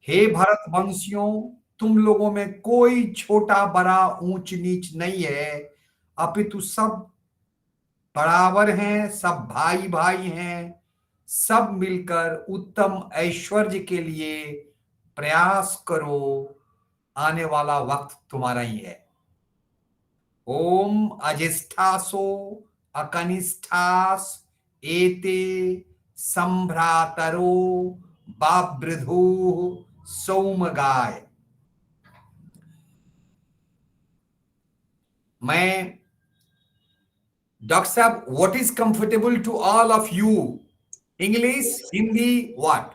हे भरत वंशियों, तुम लोगों में कोई छोटा बड़ा ऊंच नीच नहीं है, अपितु सब बराबर हैं, सब भाई भाई हैं, सब मिलकर उत्तम ऐश्वर्य के लिए प्रयास करो, आने वाला वक्त तुम्हारा ही है। ओम अजिष्ठासो अकनिष्ठास एते संभ्रातरो बाबृधु सौमगाय। मैं डॉक्टर साहब, what is comfortable to all of you? English, Hindi, what?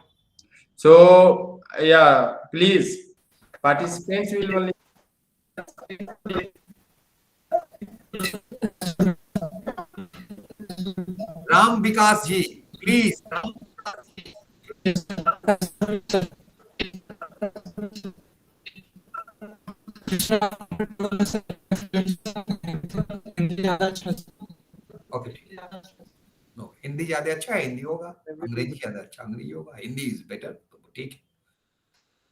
So, yeah, please, participants will only. Ram Vikas ji, please. Okay, no, Hindi ज्यादा अच्छा है, हिंदी होगा। अंग्रेजी ज्यादा अच्छा, अंग्रेजी होगा। हिंदी इज बेटर, ठीक है।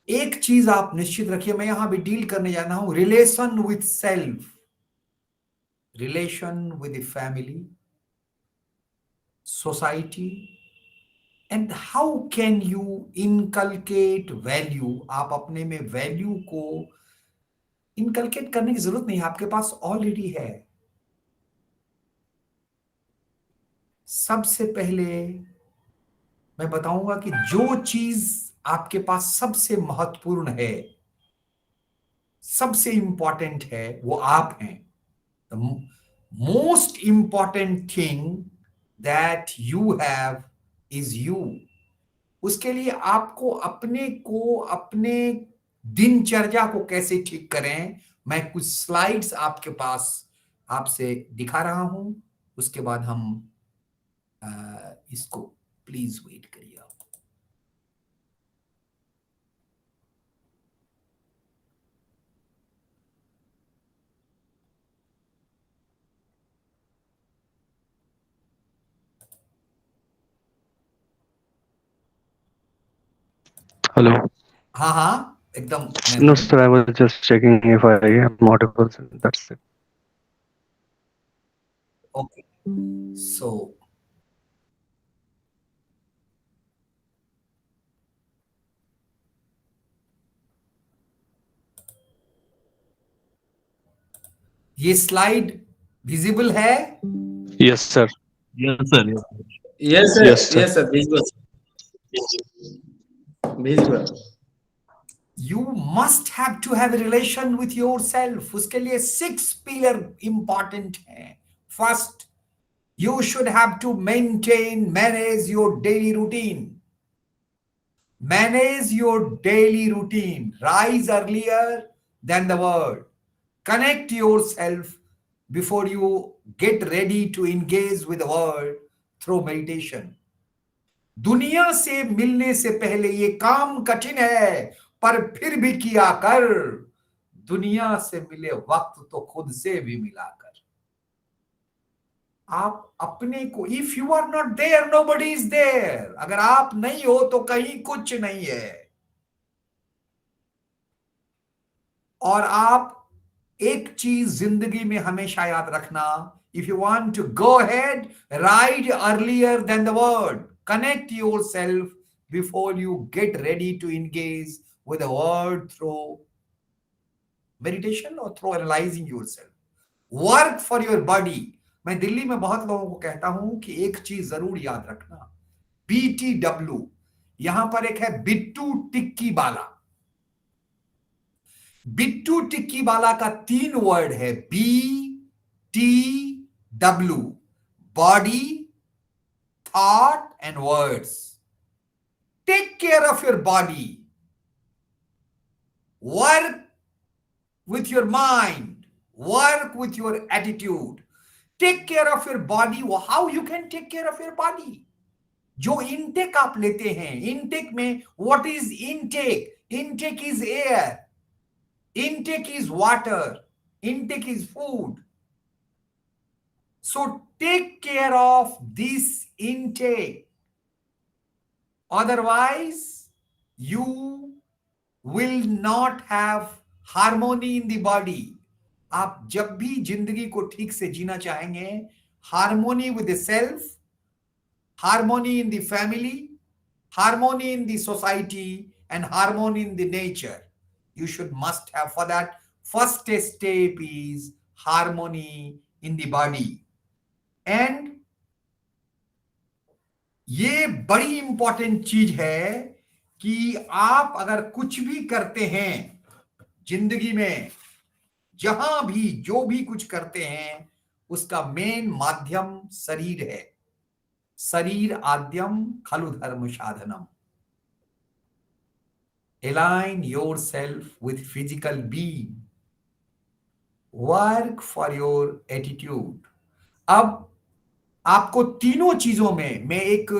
एक चीज आप निश्चित रखिए, मैं यहां भी डील करने जा रहा हूं, relation with self, relation with family, society, and how can you inculcate value. आप अपने में वैल्यू को इनकलकेट करने की जरूरत नहीं है, आपके पास ऑलरेडी है। सबसे पहले मैं बताऊंगा कि जो चीज आपके पास सबसे महत्वपूर्ण है, सबसे इंपॉर्टेंट है, वो आप हैं। The most important thing that you have is you. उसके लिए आपको अपने को, अपने दिनचर्या को कैसे ठीक करें, मैं कुछ स्लाइड्स आपके पास आपसे दिखा रहा हूं। उसके बाद हम इसको, प्लीज वेट करिए आप। Hello. हाँ हाँ, एकदम। No, sir, I was just checking if I am audible. That's it. Okay, so ये स्लाइड विजिबल है? Yes, sir. Yes, sir. Yes. Yes, sir. Yes, sir. Yes, sir. Visual. Visual. You must have to have relation with your self. उसके लिए 6 pillar important हैं। First, you should have to manage your daily routine. Manage your daily routine. Rise earlier than the world. Connect yourself before you get ready to engage with the world through meditation. दुनिया से मिलने से पहले ये काम कठिन है, पर फिर भी किया कर। दुनिया से मिले वक्त तो खुद से भी मिला कर। आप अपने को, if you are not there nobody is there. अगर आप नहीं हो तो कहीं कुछ नहीं है। और आप एक चीज जिंदगी में हमेशा याद रखना, if you want to go ahead, ride earlier than the world. Connect yourself before you get ready to engage with the world through meditation और through analysing yourself. Work for your body. मैं दिल्ली में बहुत लोगों को कहता हूं कि एक चीज जरूर याद रखना, BTW। यहां पर एक है बिट्टू टिक्की बाला। बिट्टू टिक्की बाला का 3 वर्ड है, BTW, body, thought and words. Take care of your body, work with your mind, work with your attitude, take care of your body. How you can take care of your body? जो intake आप लेते हैं, intake में what is intake? Intake is air, intake is water, intake is food. So take care of this intake, otherwise you will not have harmony in the body. आप जब भी जिंदगी को ठीक से जीना चाहेंगे, harmony with the self, harmony in the family, harmony in the society, and harmony in the nature, you should must have. For that, first step is harmony in the body. And ये बड़ी important चीज है कि आप अगर कुछ भी करते हैं जिंदगी में, जहां भी जो भी कुछ करते हैं, उसका मेन माध्यम शरीर है। शरीर आद्यम खलु धर्म साधनम। Align yourself with physical being. Work for your attitude. अब आपको तीनों चीजों में मैं एक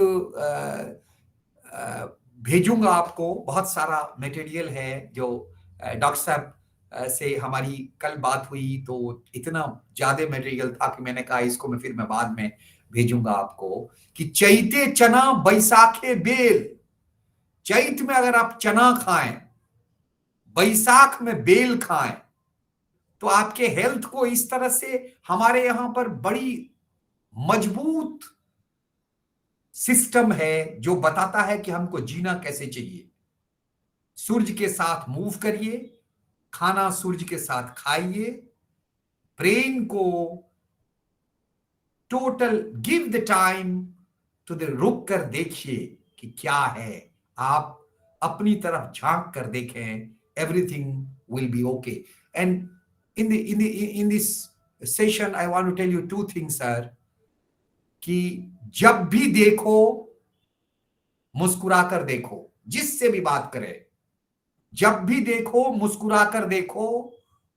भेजूंगा आपको, बहुत सारा मटेरियल है जो डॉक्टर साहब से हमारी कल बात हुई, तो इतना ज्यादा मटेरियल था कि मैंने कहा इसको मैं बाद में भेजूंगा आपको, कि चैते चना बैसाखे बेल। चैत में अगर आप चना खाएं, बैसाख में बेल खाएं, तो आपके हेल्थ को इस तरह से हमारे यहां पर बड़ी मजबूत सिस्टम है जो बताता है कि हमको जीना कैसे चाहिए। सूर्य के साथ मूव करिए, खाना सूर्य के साथ खाइए, ब्रेन को total give the time to the, रुक कर देखिए कि क्या है, आप अपनी तरफ झांक कर देखें, everything will be okay. And in this session I want to tell you two things, sir, कि जब भी देखो मुस्कुरा कर देखो, जिससे भी बात करे, जब भी देखो मुस्कुरा कर देखो,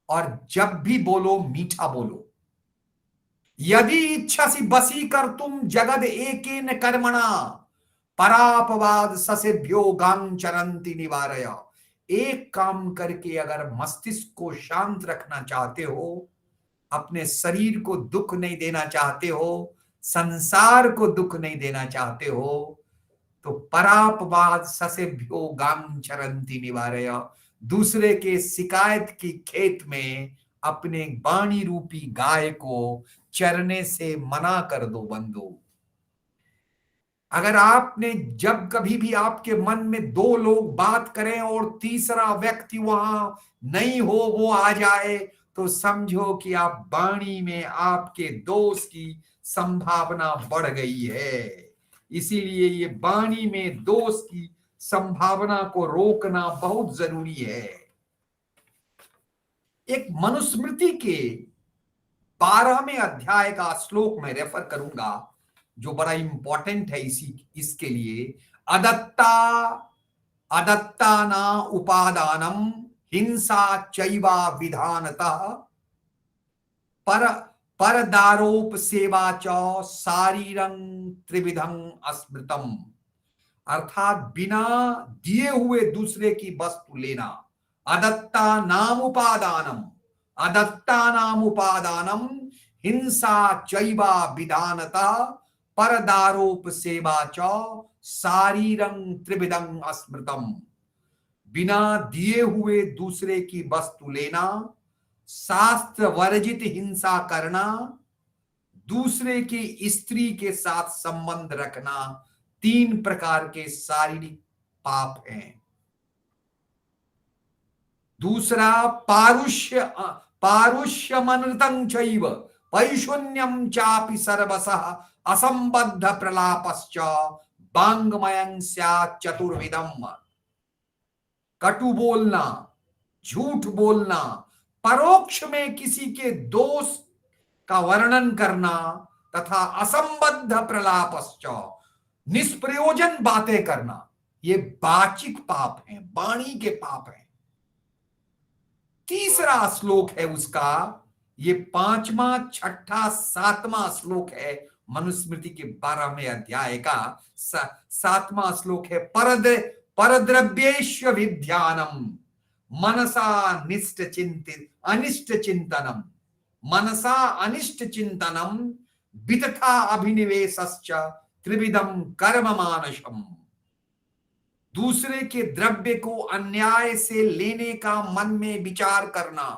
और जब भी बोलो मीठा बोलो। यदि इच्छा सी बसी कर तुम जगद एकेन कर्मणा, परापवाद ससेभ्यो गांग चरंती निवारया। एक काम करके अगर मस्तिष्क को शांत रखना चाहते हो, अपने शरीर को दुख नहीं देना चाहते हो, संसार को दुख नहीं देना चाहते हो, तो परापवाद ससेभ्यो गांग चरंती निवारया। दूसरे के शिकायत की खेत में अपने वाणी रूपी गाय को चरने से मना कर दो बंधु। अगर आपने जब कभी भी आपके मन में दो लोग बात करें और तीसरा व्यक्ति वहां नहीं हो, वो आ जाए, तो समझो कि आप वाणी में आपके दोष की संभावना बढ़ गई है। इसीलिए ये वाणी में दोष की संभावना को रोकना बहुत जरूरी है। एक मनुस्मृति के 12वें अध्याय का श्लोक मैं रेफर करूंगा, जो बड़ा इंपॉर्टेंट है इसके लिए। अदत्ता ना उपादानम हिंसा चैवा विधानतः परदारोप सेवा च शारीरं त्रिविधं अस्मृतम। अर्थात बिना दिए हुए दूसरे की वस्तु लेना। अदत्ता नाम उपादानम हिंसा चैवा विधानता परदारोप सेवा च शारीरं त्रिविधं अस्मृतम। बिना दिए हुए दूसरे की वस्तु लेना, शास्त्र वर्जित हिंसा करना, दूसरे की स्त्री के साथ संबंध रखना, 3 प्रकार के शारीरिक पाप हैं। दूसरा पारुष्यमनृतं चैव पैशून्यं चापि सर्वसः असंबद्ध प्रलापश्च वांग्मयं स्यात् चतुर्विधम्। कटु बोलना, झूठ बोलना, परोक्ष में किसी के दोष का वर्णन करना, तथा असंबद्ध प्रलापश्च निष्प्रयोजन बातें करना, ये वाचिक पाप हैं, वाणी के पाप हैं। तीसरा श्लोक है उसका, ये 5वां, 6ठा, 7वां श्लोक है मनुस्मृति के 12वें अध्याय का 7वां श्लोक है। परद्रव्येष्व विध्यानम मनसा अनिष्ट चिंतनम, मनसा अनिष्ट चिंतनम वितथा अभिनिवेशश्च त्रिविधम कर्म मानसम। दूसरे के द्रव्य को अन्याय से लेने का मन में विचार करना,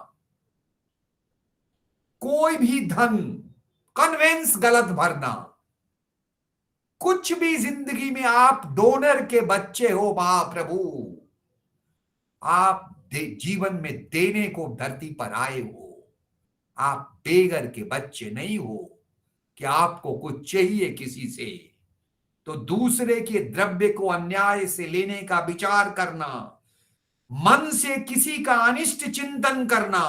कोई भी धन कन्वेंस गलत भरना, कुछ भी जिंदगी में आप डोनर के बच्चे हो महाप्रभु, आप जीवन में देने को धरती पर आए हो, आप बेगर के बच्चे नहीं हो कि आपको कुछ चाहिए किसी से। तो दूसरे के द्रव्य को अन्याय से लेने का विचार करना, मन से किसी का अनिष्ट चिंतन करना,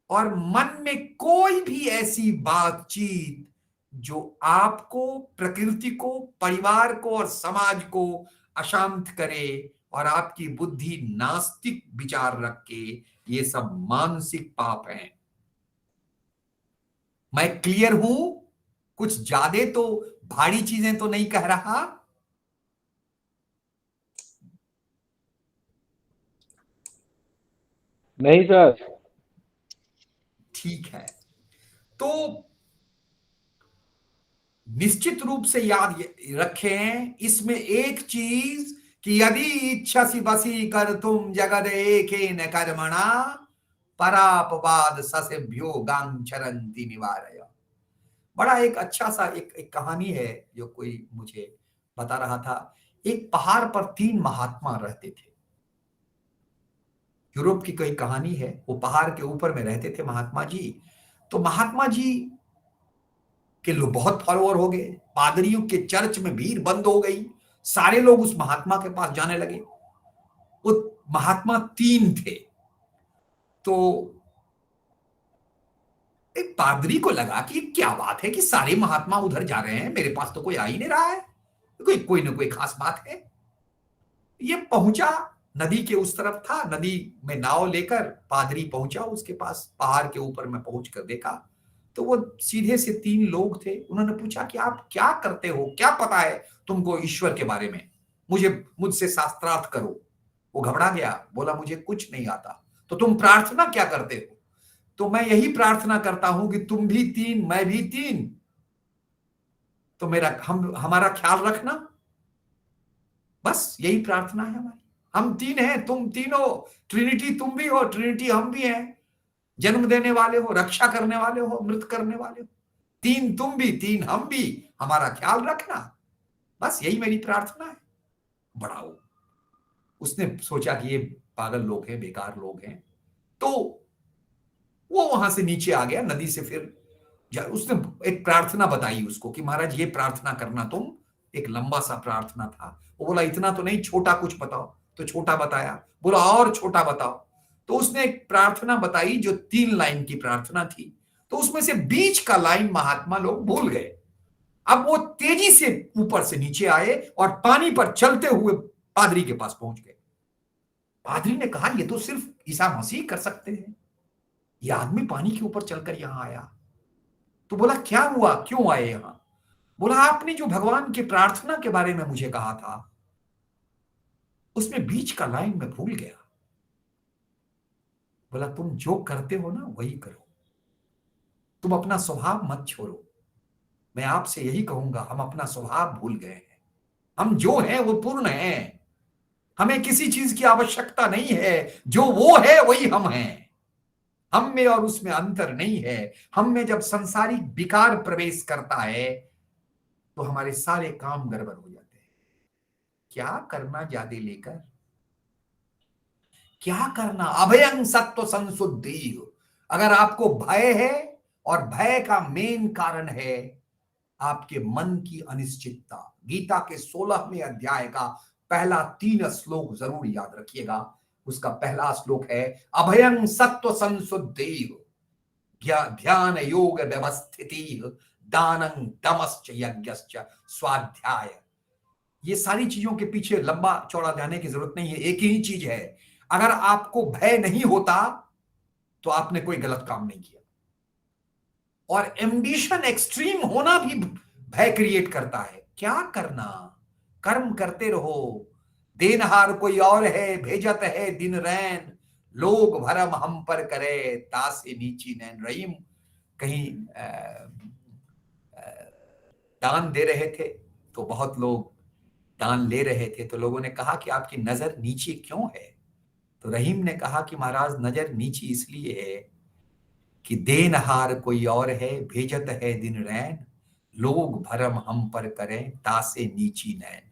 और मन में कोई भी ऐसी बातचीत जो आपको, प्रकृति को, परिवार को और समाज को अशांत करे और आपकी बुद्धि नास्तिक विचार रख के, ये सब मानसिक पाप हैं। मैं क्लियर हूं? कुछ ज्यादा तो भारी चीजें तो नहीं कह रहा? नहीं सर। ठीक है, तो निश्चित रूप से याद रखें इसमें एक चीज कि यदि इच्छसी बसी कर तुम जगद एकेन कर्मणा परापवाद ससेभ्यो गांग चरंती निवारय। बड़ा एक अच्छा सा एक कहानी है जो कोई मुझे बता रहा था। एक पहाड़ पर 3 महात्मा रहते थे। यूरोप की कोई कहानी है, वो पहाड़ के ऊपर में रहते थे महात्मा जी। तो महात्मा जी के लोग बहुत फॉलोअर हो गए, पादरियों के चर्च में भीड़ बंद हो गई, सारे लोग उस महात्मा के पास जाने लगे। वो महात्मा 3 थे। तो एक पादरी को लगा कि क्या बात है कि सारे महात्मा उधर जा रहे हैं, मेरे पास तो कोई आ ही नहीं रहा है, कोई ना कोई खास बात है। ये पहुंचा, नदी के उस तरफ था, नदी में नाव लेकर पादरी पहुंचा उसके पास। पहाड़ के ऊपर में पहुंचकर देखा तो वो सीधे से 3 लोग थे। उन्होंने पूछा कि आप क्या करते हो, क्या पता है तुमको ईश्वर के बारे में, मुझसे शास्त्रार्थ करो। वो घबरा गया, बोला मुझे कुछ नहीं आता। तो तुम प्रार्थना क्या करते हो? तो मैं यही प्रार्थना करता हूं कि तुम भी 3 मैं भी 3, तो हमारा ख्याल रखना, बस यही प्रार्थना है हमारी। हम 3 हैं, तुम 3 हो, ट्रिनिटी तुम भी हो, ट्रिनिटी हम भी हैं, जन्म देने वाले हो, रक्षा करने वाले हो, मृत करने वाले हो। 3 तुम भी, 3 हम भी, हमारा ख्याल रखना, बस यही मेरी प्रार्थना है। बड़ा उसने सोचा कि ये पागल लोग हैं, बेकार लोग हैं। तो वो वहां से नीचे आ गया नदी से। फिर उसने एक प्रार्थना बताई उसको कि महाराज ये प्रार्थना करना तुम। एक लंबा सा प्रार्थना था। वो बोला इतना तो नहीं, छोटा कुछ बताओ। तो छोटा बताया। बोला और छोटा बताओ। तो उसने एक प्रार्थना बताई जो 3 लाइन की प्रार्थना थी। तो उसमें से बीच का लाइन महात्मा लोग भूल गए। अब वो तेजी से ऊपर से नीचे आए और पानी पर चलते हुए पादरी के पास पहुंच गए। पादरी ने कहा ये तो सिर्फ ईसा मसीह कर सकते हैं, ये आदमी पानी के ऊपर चलकर यहां आया। तो बोला क्या हुआ, क्यों आए यहां? बोला आपने जो भगवान की प्रार्थना के बारे में मुझे कहा था, उसमें बीच का लाइन में भूल गया। बोला तुम जो करते हो ना वही करो, तुम अपना स्वभाव मत छोड़ो। मैं आपसे यही कहूंगा, हम अपना स्वभाव भूल गए हैं। हम जो हैं वो पूर्ण हैं, हमें किसी चीज की आवश्यकता नहीं है। जो वो है वही हम हैं, हम में और उसमें अंतर नहीं है। हम में जब संसारिक विकार प्रवेश करता है तो हमारे सारे काम गड़बड़ हो जाते हैं। क्या करना ज्यादा लेकर, क्या करना? अभयं सत्व संशुद्धि। अगर आपको भय है, और भय का मेन कारण है आपके मन की अनिश्चितता। गीता के 16वें अध्याय का पहला 3 श्लोक जरूर याद रखिएगा। उसका पहला श्लोक है अभयं सत्व संशुद्धि, ध्यान योग व्यवस्थिति, दानं दमश्च यज्ञश्च स्वाध्याय। ये सारी चीजों के पीछे लंबा चौड़ा जाने की जरूरत नहीं है, एक ही चीज है। अगर आपको भय नहीं होता तो आपने कोई गलत काम नहीं किया। और एम्बिशन एक्सट्रीम होना भी भय क्रिएट करता है। क्या करना? कर्म करते रहो। देनहार कोई और है, भेजत है दिन रैन, लोग भरम हम पर करे, तासे नीची नैन। रहीम कहीं दान दे रहे थे तो बहुत लोग दान ले रहे थे तो लोगों ने कहा कि आपकी नजर नीचे क्यों है? तो रहीम ने कहा कि महाराज नजर नीची इसलिए है कि देनहार कोई और है, भेजत है दिन रैन, लोग भरम हम पर करें तासे नीची नैन।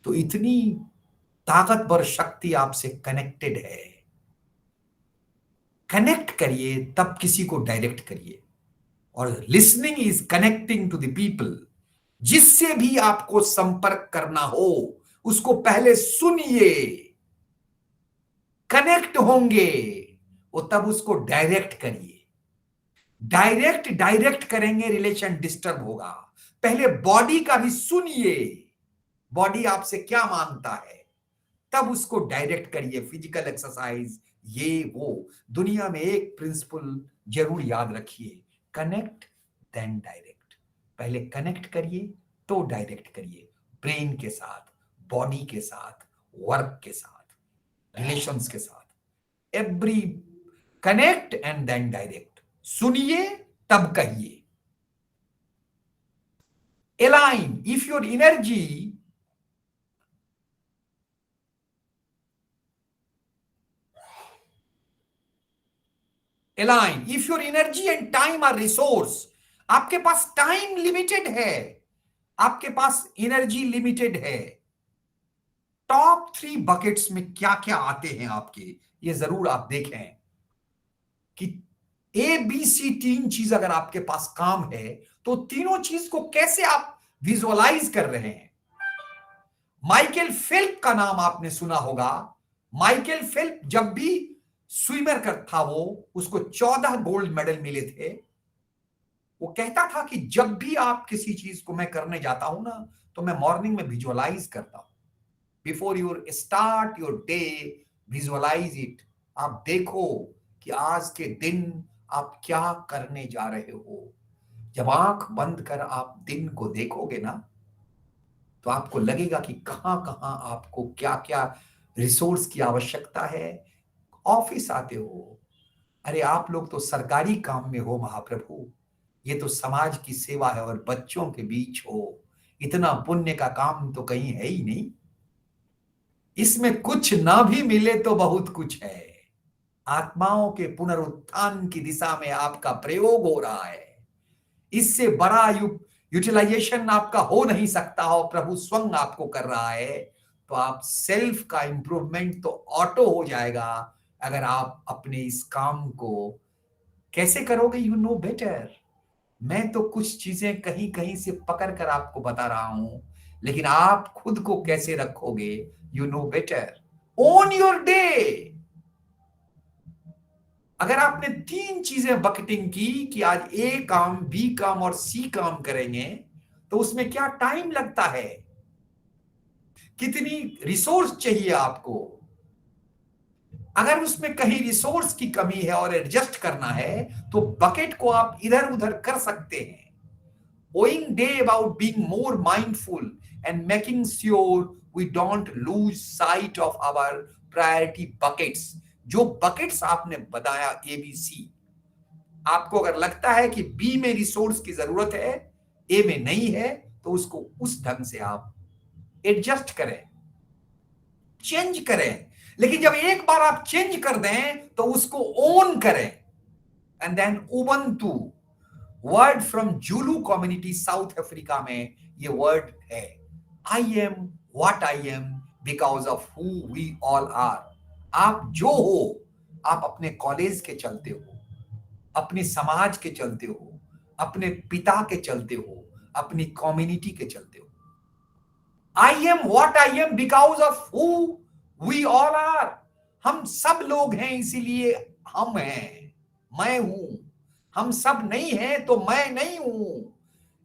तो इतनी ताकतवर शक्ति आपसे कनेक्टेड है। कनेक्ट करिए, तब किसी को डायरेक्ट करिए। और listening is connecting to the people. जिससे भी आपको संपर्क करना हो उसको पहले सुनिए, कनेक्ट होंगे वो तब उसको डायरेक्ट करिए। डायरेक्ट करेंगे रिलेशन डिस्टर्ब होगा। पहले बॉडी का भी सुनिए, बॉडी आपसे क्या मांगता है, तब उसको डायरेक्ट करिए। फिजिकल एक्सरसाइज ये वो। दुनिया में एक प्रिंसिपल जरूर याद रखिए, कनेक्ट देन डायरेक्ट। पहले कनेक्ट करिए तो डायरेक्ट करिए, ब्रेन के साथ, बॉडी के साथ, वर्क के साथ, रिलेशंस के साथ। Every connect and then direct. सुनिए तब कहिए। align if your energy align if your energy and time are resource। आपके पास टाइम लिमिटेड है, आपके पास एनर्जी लिमिटेड है। टॉप 3 बकेट्स में क्या क्या आते हैं आपके, ये जरूर आप देखें कि ए बी सी 3 चीज अगर आपके पास काम है तो तीनों चीज को कैसे आप विजुअलाइज कर रहे हैं। माइकल फेल्प का नाम आपने सुना होगा। माइकल फेल्प जब भी स्विमर कर था, वो उसको 14 गोल्ड मेडल मिले थे। वो कहता था कि जब भी आप किसी चीज को मैं करने जाता हूं ना, तो मैं मॉर्निंग में विजुअलाइज करता हूं। Before your start your day visualise it. आप देखो कि आज के दिन आप क्या करने जा रहे हो। जब आंख बंद कर आप दिन को देखोगे ना, तो आपको लगेगा कि कहां कहां आपको क्या क्या रिसोर्स की आवश्यकता है। ऑफिस आते हो, अरे आप लोग तो सरकारी काम में हो महाप्रभु, ये तो समाज की सेवा है और बच्चों के बीच हो। इतना पुण्य का काम तो कहीं है ही नहीं। इसमें कुछ ना भी मिले तो बहुत कुछ है। आत्माओं के पुनरुत्थान की दिशा में आपका प्रयोग हो रहा है। इससे बड़ा यूटिलाइजेशन आपका हो नहीं सकता हो, प्रभु स्वयं आपको कर रहा है। तो आप सेल्फ का इंप्रूवमेंट तो ऑटो हो जाएगा अगर आप अपने इस काम को कैसे करोगे। You know better. मैं तो कुछ चीजें कहीं कहीं से पकड़ कर आपको बता रहा हूं, लेकिन आप खुद को कैसे रखोगे, you know better. Own your day. अगर आपने 3 चीजें बकेटिंग की कि आज ए काम, बी काम और सी काम करेंगे, तो उसमें क्या टाइम लगता है, कितनी रिसोर्स चाहिए आपको। अगर उसमें कहीं रिसोर्स की कमी है और एडजस्ट करना है, तो बकेट को आप इधर उधर कर सकते हैं। Owing day about being more mindful and making sure we don't lose sight of our priority buckets। जो buckets आपने बताया ABC, आपको अगर लगता है कि B में रिसोर्स की जरूरत है, A में नहीं है, तो उसको उस ढंग से आप एडजस्ट करें, चेंज करें। लेकिन जब एक बार आप चेंज कर दें तो उसको ओन करें। And then ubuntu word from Zulu community South Africa में ये वर्ड है। I am what I am because of who we all are. आप जो हो, आप अपने कॉलेज के चलते हो, अपने समाज के चलते हो, अपने पिता के चलते हो, अपनी कम्युनिटी के चलते हो। I am what I am because of who we all are. हम सब लोग हैं इसीलिए हम हैं, मैं हूं। हम सब नहीं हैं तो मैं नहीं हूं।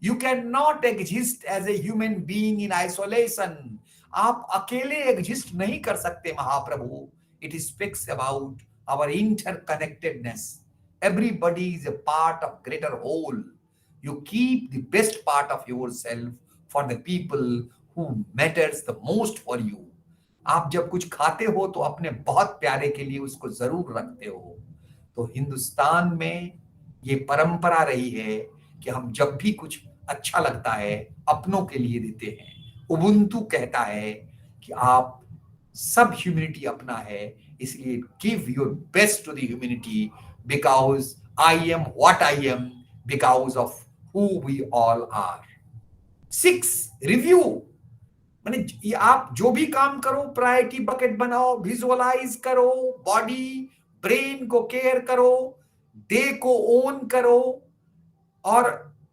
You can not exist as a human being in isolation. आप अकेले एग्जिस्ट नहीं कर सकते महाप्रभु। It speaks about our interconnectedness. Everybody is a part of greater whole. You keep the best part of yourself for the people who matters the most for you. आप जब कुछ खाते हो तो अपने बहुत प्यारे के लिए उसको जरूर रखते हो। तो हिंदुस्तान में ये परंपरा रही है कि हम जब भी कुछ अच्छा लगता है अपनों के लिए देते हैं, उबुंटू कहता है कि आप सब ह्यूमैनिटी अपना है, इसलिए give your best to the humanity because I am what I am because of who we all are. 6 review, माने ये आप जो भी काम करो प्रायोरिटी बकेट बनाओ, विजुअलाइज करो, बॉडी ब्रेन को केयर करो, डे को ओन करो, और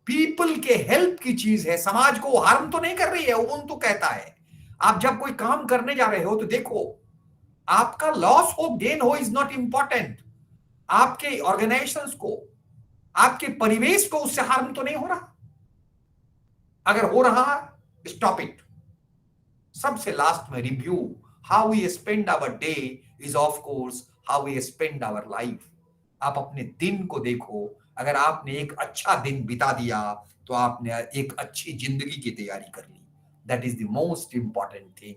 पीपल के हेल्प की चीज है, समाज को हार्म तो नहीं कर रही है। उबुंटू कहता है आप जब कोई काम करने जा रहे हो तो देखो आपका लॉस हो गेन हो इज नॉट इंपॉर्टेंट, आपके ऑर्गेनाइजेशंस को, आपके परिवेश को उससे हार्म तो नहीं हो रहा, अगर हो रहा स्टॉप इट। सबसे लास्ट में review, how we spend our day is of course how we spend our life. आप अपने दिन को देखो, अगर आपने एक अच्छा दिन बिता दिया तो आपने एक अच्छी जिंदगी की तैयारी कर ली। That is the most important thing,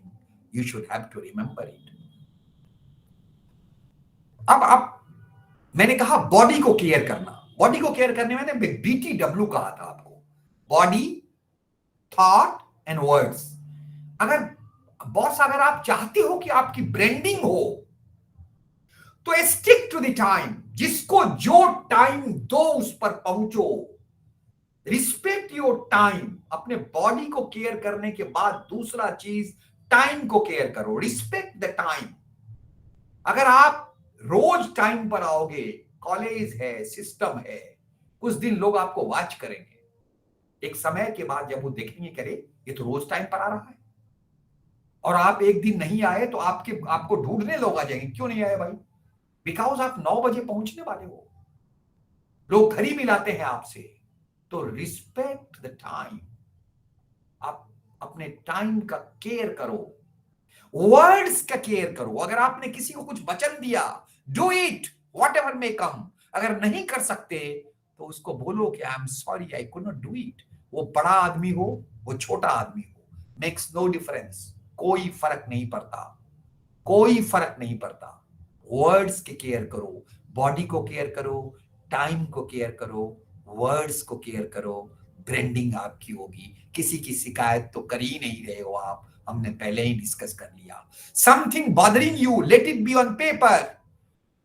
you should have to remember it. अब मैंने कहा बॉडी को केयर करना, बॉडी को केयर करने में BTW कहा था आपको, बॉडी, थॉट एंड वर्ड्स। अगर बॉस, अगर आप चाहते हो कि आपकी ब्रांडिंग हो तो स्टिक टू द टाइम, जिसको जो टाइम दो उस पर पहुंचो। Respect your time. अपने बॉडी को केयर करने के बाद दूसरा चीज टाइम को केयर करो, रिस्पेक्ट द टाइम। अगर आप रोज टाइम पर आओगे, कॉलेज है, सिस्टम है, कुछ दिन लोग आपको वॉच करेंगे, एक समय के बाद जब वो देखेंगे करे ये तो रोज टाइम पर आ रहा है, और आप एक दिन नहीं आए तो आपको ढूंढने लोग आ जाएंगे, क्यों नहीं आए भाई, बिकॉज आप 9 बजे पहुंचने वाले हो, लोग घड़ी मिलाते हैं आपसे। तो रिस्पेक्ट द टाइम, आप अपने टाइम का केयर करो, वर्ड्स का केयर करो। अगर आपने किसी को कुछ वचन दिया, डू इट व्हाटएवर मे कम। अगर नहीं कर सकते तो उसको बोलो कि आई am sorry, I could not do it. वो बड़ा आदमी हो, वो छोटा आदमी हो, मेक्स नो डिफरेंस, कोई फर्क नहीं पड़ता, कोई फर्क नहीं पड़ता। वर्ड्स के केयर करो, बॉडी को केयर करो, टाइम को केयर करो, वर्ड्स को केयर करो, ब्रांडिंग आपकी होगी। किसी की शिकायत तो कर ही नहीं रहे हो आप, हमने पहले ही डिस्कस कर लिया। Something bothering you, let it be on paper.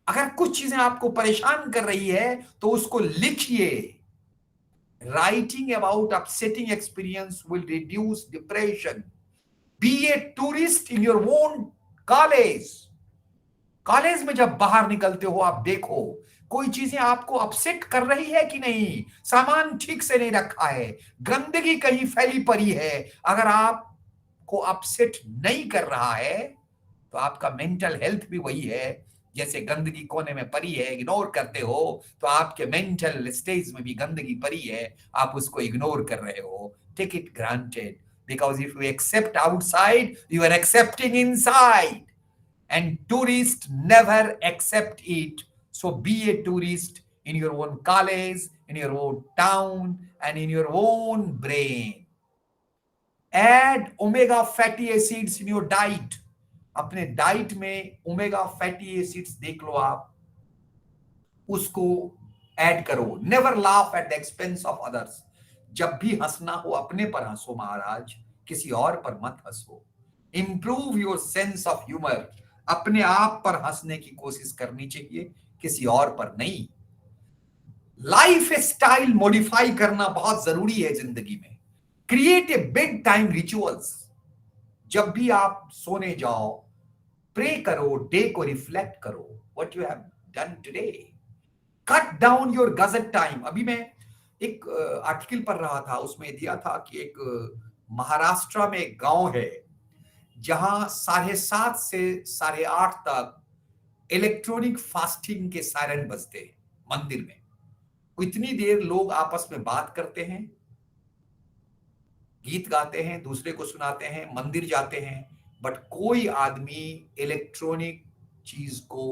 अगर कुछ चीजें आपको परेशान कर रही है तो उसको लिखिए। Writing about upsetting experience will reduce depression. Be a tourist in your own college. College में जब बाहर निकलते हो आप देखो कोई चीजें आपको अपसेट कर रही है कि नहीं, सामान ठीक से नहीं रखा है, गंदगी कहीं फैली पड़ी है। अगर आपको अपसेट नहीं कर रहा है तो आपका मेंटल हेल्थ भी वही है, जैसे गंदगी कोने में पड़ी है, इग्नोर करते हो तो आपके मेंटल स्टेज में भी गंदगी पड़ी है, आप उसको इग्नोर कर रहे हो। Take it granted, because if you accept outside, you are accepting inside, and tourists never accept it. So be a tourist in your own college, in your own town, and in your own brain. Add omega fatty acids in your diet. अपने diet में omega fatty acids देख लो आप, उसको add करो। Never laugh at the expense of others. जब भी हंसना हो अपने पर हंसो महाराज, किसी और पर मत हंसो। Improve your sense of humour. अपने आप पर हंसने की कोशिश करनी चाहिए, किसी और पर नहीं। लाइफ स्टाइल मॉडिफाई करना बहुत जरूरी है जिंदगी में। Create a bed time rituals. जब भी आप सोने जाओ प्रे करो, डे को रिफ्लेक्ट करो, what you have done today. Cut down your gazette time. अभी मैं एक आर्टिकल पढ़ रहा था, उसमें दिया था कि एक महाराष्ट्र में एक गांव है जहां 7:30 से 8:30 तक इलेक्ट्रॉनिक फास्टिंग के सायरन बजते हैं मंदिर में। इतनी देर लोग आपस में बात करते हैं, गीत गाते हैं, दूसरे को सुनाते हैं, मंदिर जाते हैं, बट कोई आदमी इलेक्ट्रॉनिक चीज को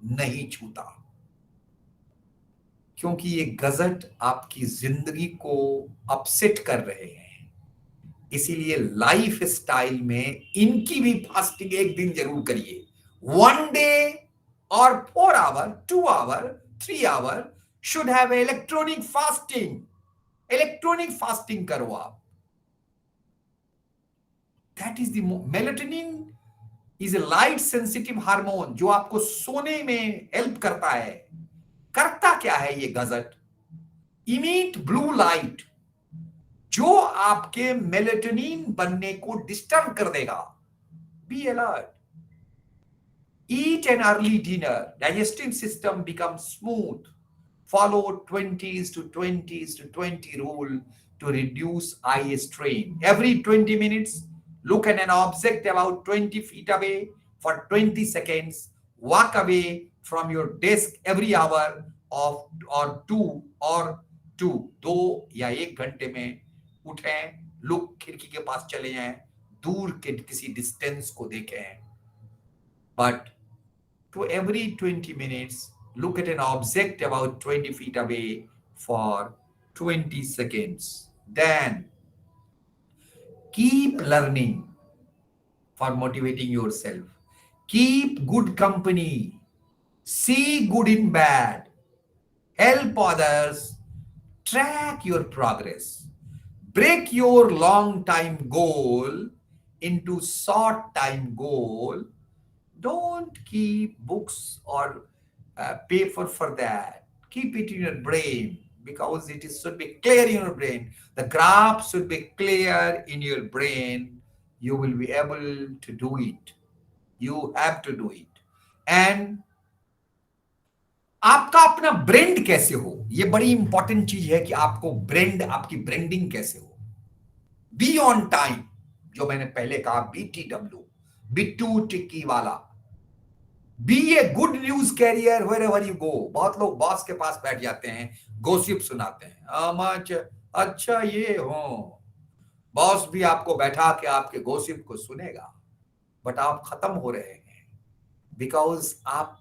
नहीं छूता, क्योंकि ये गजट आपकी जिंदगी को अपसेट कर रहे हैं। इसीलिए लाइफ स्टाइल में इनकी भी फास्टिंग एक दिन जरूर करिए। 1 डे और 4 hour, 2 hour, 3 hour should have electronic fasting. Electronic fasting करो आप। That is the melatonin is a light sensitive hormone जो आपको सोने में हेल्प करता है। करता क्या है ये गजट? इमिट ब्लू लाइट जो आपके मेलेटोनिन बनने को डिस्टर्ब कर देगा। Be alert. Eat an early dinner. Digestive system becomes smooth. Follow 20s to 20s to 20 rule to reduce eye strain. Every 20 minutes, look at an object about 20 feet away for 20 seconds. Walk away from your desk every hour or two. 2 या 1 घंटे में उठें, look खिड़की के पास चले जाएं, दूर के किसी डिस्टेंस को देखें। But to every 20 minutes, look at an object about 20 feet away for 20 seconds. Then keep learning for motivating yourself. Keep good company. See good in bad. Help others. Track your progress. Break your long time goal into short time goal. Don't keep books or paper for that. Keep it in your brain because it should be clear in your brain. The graph should be clear in your brain. You will be able to do it. You have to do it. And आपका अपना brand कैसे हो, ये बड़ी important चीज है कि आपको ब्रांड, आपकी ब्रांडिंग कैसे हो। बी ऑन टाइम, जो मैंने पहले कहा, BTW, बिट्टू टिक्की वाला। Be a good news carrier wherever you go. बहुत लोग बॉस के पास बैठ जाते हैं, गॉसिप सुनाते हैं। अच्छा ये हो, बॉस भी आपको बैठा के आपके गॉसिप को सुनेगा, बट आप खत्म हो रहे हैं बिकॉज आप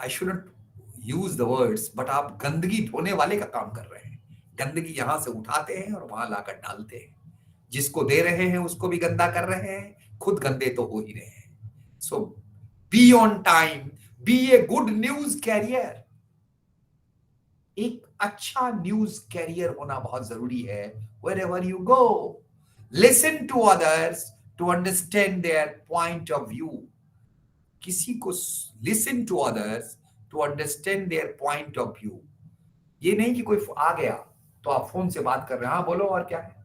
I shouldn't use the words, but आप गंदगी धोने वाले का काम कर रहे हैं। गंदगी यहां से उठाते हैं और वहां लाकर डालते हैं। जिसको दे रहे हैं उसको भी गंदा कर रहे हैं, खुद गंदे तो हो ही रहे हैं। So be on time, be a good news carrier. एक अच्छा न्यूज कैरियर होना बहुत जरूरी है। wherever you go, listen to others to understand their point of view. किसी को listen to others to understand their point of view. ये नहीं कि कोई आ गया तो आप फोन से बात कर रहे हैं, हाँ बोलो और क्या है,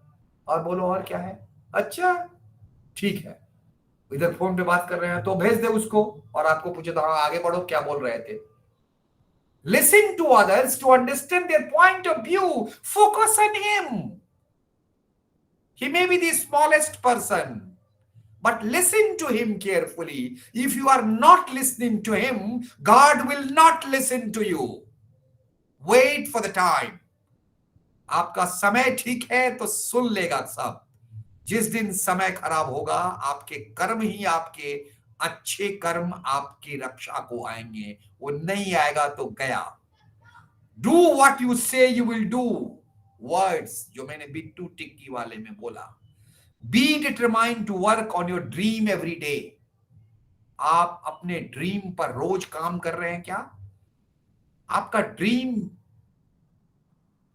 और बोलो और क्या है, अच्छा ठीक है। इधर फोन पे बात कर रहे हैं तो भेज दे उसको, और आपको पूछे तो हाँ आगे बढ़ो, क्या बोल रहे थे। Listen to others to understand their point of view. Focus on him. He may be the smallest person, but listen to him carefully. If you are not listening to him, God will not listen to you. Wait for the time. आपका समय ठीक है तो सुन लेगा सब। जिस दिन समय खराब होगा, आपके कर्म ही आपके अच्छे कर्म आपकी रक्षा को आएंगे, वो नहीं आएगा तो गया। Do what you say you will do, words जो मैंने बिट्टू टिक्की वाले में बोला। Be determined to work on your dream every day. आप अपने ड्रीम पर रोज काम कर रहे हैं क्या? आपका ड्रीम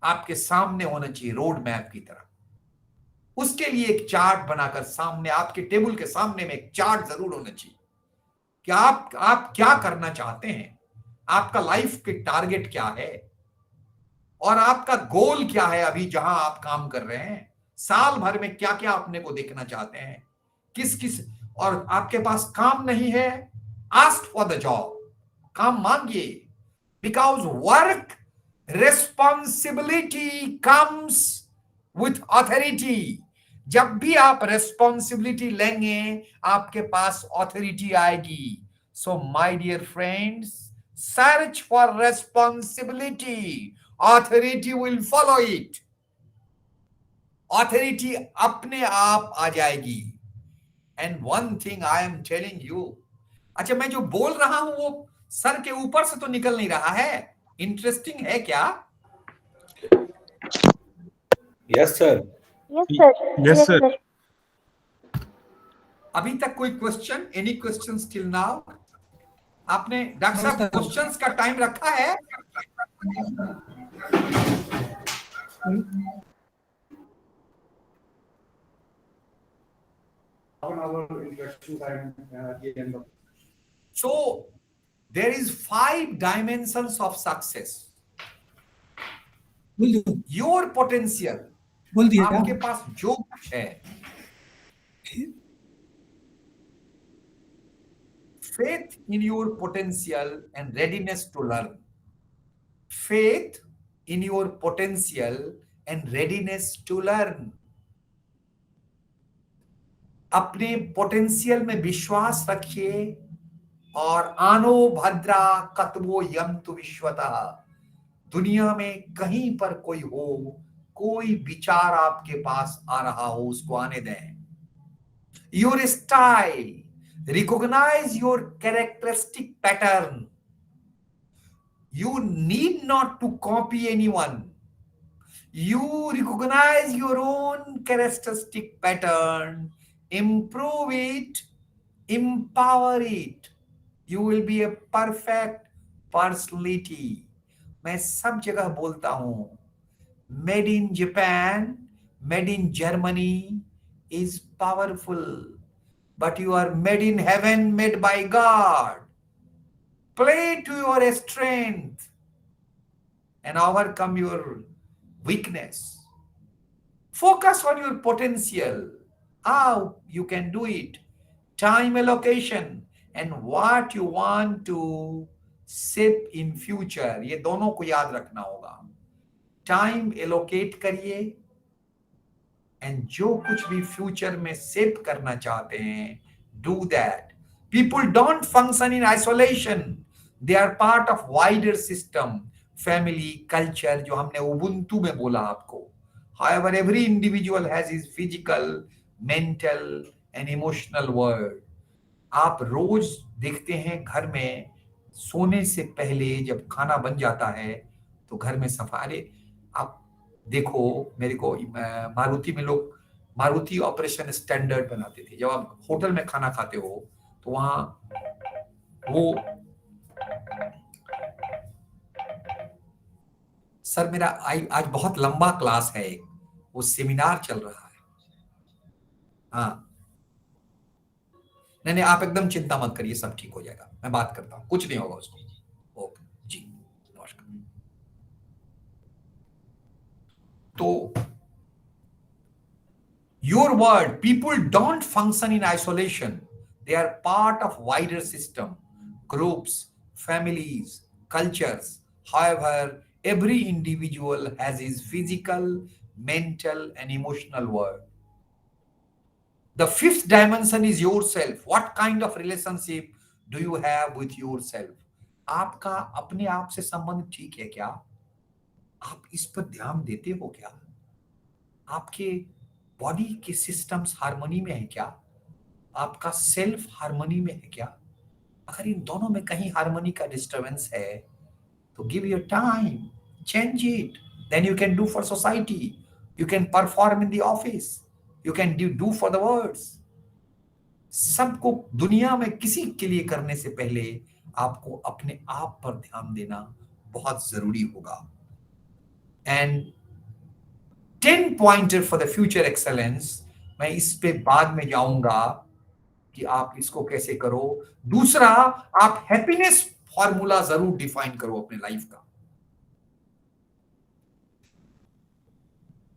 आपके सामने होना चाहिए, रोड मैप की तरह। उसके लिए एक चार्ट बनाकर सामने, आपके टेबल के सामने में एक चार्ट जरूर होना चाहिए कि आप क्या करना चाहते हैं, आपका लाइफ के टारगेट क्या है, और आपका गोल क्या है अभी जहां आप काम कर रहे हैं। साल भर में क्या क्या अपने को देखना चाहते हैं, किस और आपके पास काम नहीं है, आस्क फॉर द जॉब, काम मांगिए। Because work responsibility comes with authority. जब भी आप रिस्पॉन्सिबिलिटी लेंगे, आपके पास ऑथोरिटी आएगी। So my dear friends, search for responsibility, authority will follow it. Authority अपने आप आ जाएगी। And one thing I am telling you, अच्छा मैं जो बोल रहा हूं वो सर के ऊपर से तो निकल नहीं रहा है, इंटरेस्टिंग है क्या? Yes sir. Yes, sir. अभी तक कोई question, any questions till now? आपने डॉक्टर साहब क्वेश्चंस का टाइम रखा है? 1 hour introduction time at the end of. So there is 5 dimensions of success. Your potential, बोल दिया आपके पास जो कुछ है, faith in your potential and readiness to learn. Faith in your potential and readiness to learn. अपने potential में विश्वास रखिए और आनो भद्रा कतवो यंतु विश्वतः। दुनिया में कहीं पर कोई हो, कोई विचार आपके पास आ रहा हो, उसको आने दें। Your style, recognise your characteristic pattern. You need not to copy anyone. You recognize your own characteristic pattern, improve it, empower it. You will be a perfect personality. मैं सब जगह बोलता हूं, made in Japan, made in Germany is powerful, but you are made in heaven, made by God. Play to your strength and overcome your weakness. Focus on your potential, how you can do it, time allocation, and what you want to shape in future. ये दोनों को याद रखना होगा। Time allocate करिए and जो कुछ भी फ्यूचर में सेव करना चाहते हैं, do that. People don't function in isolation, they are part of wider system, family, culture, जो हमने उबुंटू में बोला आपको। However, every individual has his physical, mental and emotional world. आप रोज देखते हैं घर में सोने से पहले जब खाना बन जाता है तो घर में सफाई। आप देखो, मेरे को मारुति में लोग मारुति ऑपरेशन स्टैंडर्ड बनाते थे। जब आप होटल में खाना खाते हो तो वहां वो, सर मेरा आज बहुत लंबा क्लास है, वो सेमिनार चल रहा है। हाँ, नहीं, आप एकदम चिंता मत करिए, सब ठीक हो जाएगा, मैं बात करता हूँ, कुछ नहीं होगा उसको। ओके जी, नमस्कार। तो your word, people don't function in isolation, they are part of wider system, groups, families, cultures. However, every individual has his physical, mental and emotional world. The 5th dimension is yourself. What kind of relationship do you have with yourself? आपका अपने आप से संबंध ठीक है क्या? आप इस पर ध्यान देते हो क्या? आपके बॉडी के सिस्टम्स हार्मनी में है क्या? आपका सेल्फ हार्मनी में है क्या? अगर इन दोनों में कहीं हार्मनी का डिस्टर्बेंस है तो give your time, change it. Then you can do for society, you can perform in the office, you can do for the words. सबको दुनिया में किसी के लिए करने से पहले आपको अपने आप पर ध्यान देना बहुत जरूरी होगा। And 10 pointer for the future excellence, मैं इस पे बाद में जाऊंगा कि आप इसको कैसे करो। दूसरा, आप हैप्पीनेस फॉर्मूला जरूर डिफाइन करो अपने लाइफ का।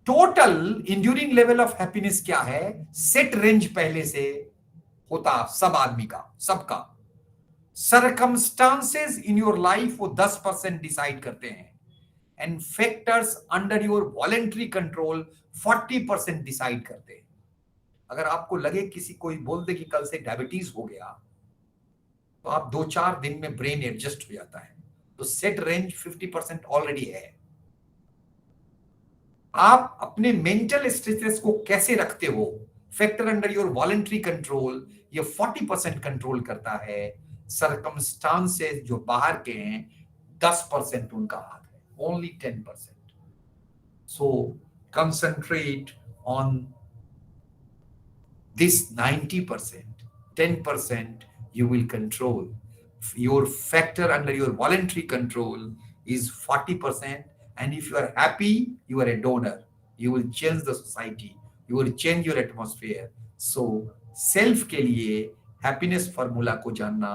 Total enduring level of happiness क्या है? सेट रेंज पहले से होता सब आदमी का, सबका। सरकमस्टांसेस इन योर लाइफ वो 10% डिसाइड करते हैं, and factors under your voluntary control 40% decide करते हैं। अगर आपको लगे, किसी कोई बोल दे कि कल से डायबिटीज हो गया, तो आप 2-4 दिन में ब्रेन एडजस्ट हो जाता है। तो सेट रेंज 50% ऑलरेडी है। आप अपने मेंटल स्टेटस को कैसे रखते हो? Factor under your voluntary control, ये 40% कंट्रोल करता है। सरकमस्टांसेस जो बाहर के हैं 10% उनका हाथ है, only 10%। So concentrate on this 90%, 10% you will control. Your factor under your voluntary control is 40%, and if you are happy, you are a donor. You will change the society, you will change your atmosphere. So self के लिए happiness formula को जानना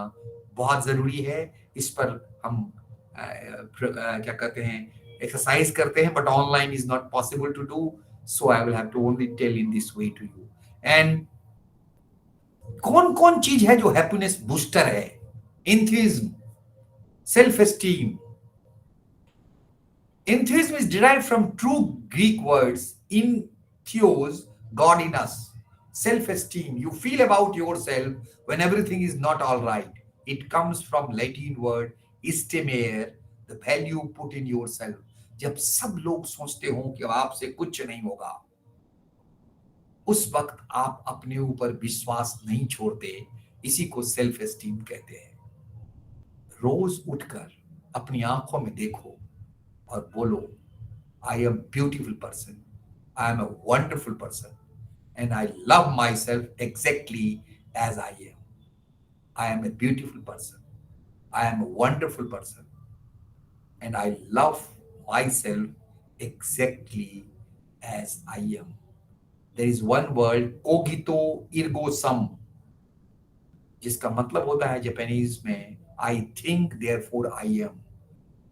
बहुत जरूरी है। इस पर हम क्या कहते हैं, एक्सरसाइज करते हैं, but online is not possible to do, so I will have to only tell in this way to you. And कौन कौन चीज है जो हैप्पीनेस बूस्टर है? Enthusiasm, self esteem. Enthusiasm is derived from true Greek words in theos, God in us. Self-esteem, you feel about yourself when everything is not all right. It comes from Latin word estimare, the value put in yourself. जब सब लोग सोचते हो कि आपसे कुछ नहीं होगा, उस वक्त आप अपने ऊपर विश्वास नहीं छोड़ते, इसी को सेल्फ एस्टीम कहते हैं। रोज उठकर अपनी आंखों में देखो और बोलो, I am beautiful person, I am a wonderful person, and I love myself exactly as I am. I am a beautiful person, I am a wonderful person, and I love myself exactly as I am. There is one word, cogito ergo sum, जिसका मतलब होता है Japanese में I think therefore I am.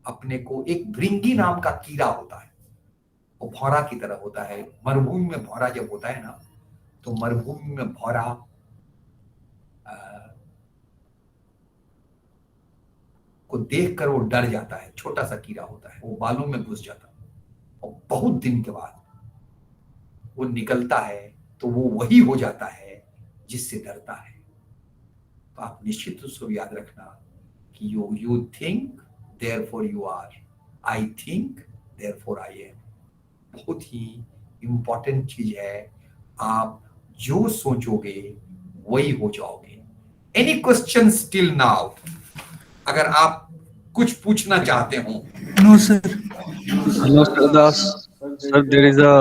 अपने को, एक भृंगी नाम का कीड़ा होता है, वो भौरा की तरह होता है। मरुभूमि में भौरा जब होता है ना, तो मरुभूमि में भौरा को देखकर वो डर जाता है। छोटा सा कीड़ा होता है, वो बालों में घुस जाता है, और बहुत दिन के बाद वो निकलता है तो वो वही हो जाता है जिससे डरता है। तो आप निश्चित रूप से याद रखना कि you think therefore you are, I think therefore I am। बहुत ही इंपॉर्टेंट चीज है, आप जो सोचोगे वही हो जाओगे। Any question till now? अगर आप कुछ पूछना चाहते हो? No, sir. Hello, sir. Sir, there is a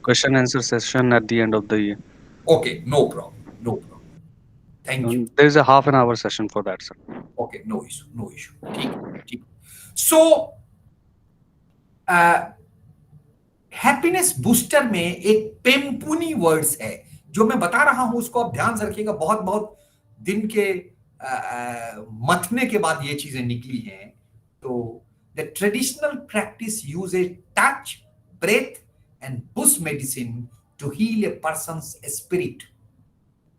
question answer session at the end of the year. Okay, no problem, no problem, thank you. There is a half an hour session for that, sir. Okay, no issue, no issue, ठीक ठीक। So happiness booster में एक पेम्पुनी words है जो मैं बता रहा हूं, उसको आप ध्यान से रखिएगा। बहुत बहुत दिन के मथने के बाद ये चीजें निकली हैं। तो the traditional practice use a touch, breath and bush medicine to heal a person's spirit.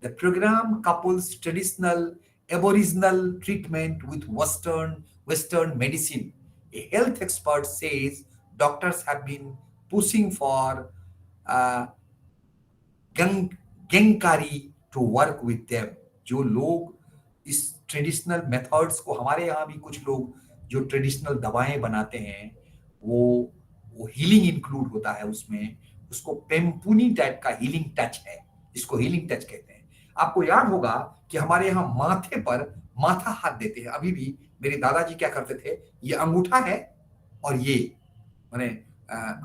The program couples traditional aboriginal treatment with Western medicine. A health expert says doctors have been pushing for Genkari to work with them. जो लोग इस traditional methods को, हमारे यहाँ भी कुछ लोग जो ट्रेडिशनल दवाएं बनाते हैं, वो हीलिंग इंक्लूड होता है उसमें। उसको पेम्पुनी टाइप का हीलिंग टच है, इसको हीलिंग टच कहते हैं। आपको याद होगा कि हमारे यहाँ माथे पर माथा हाथ देते हैं। अभी भी मेरे दादाजी क्या करते थे, ये अंगूठा है और ये माने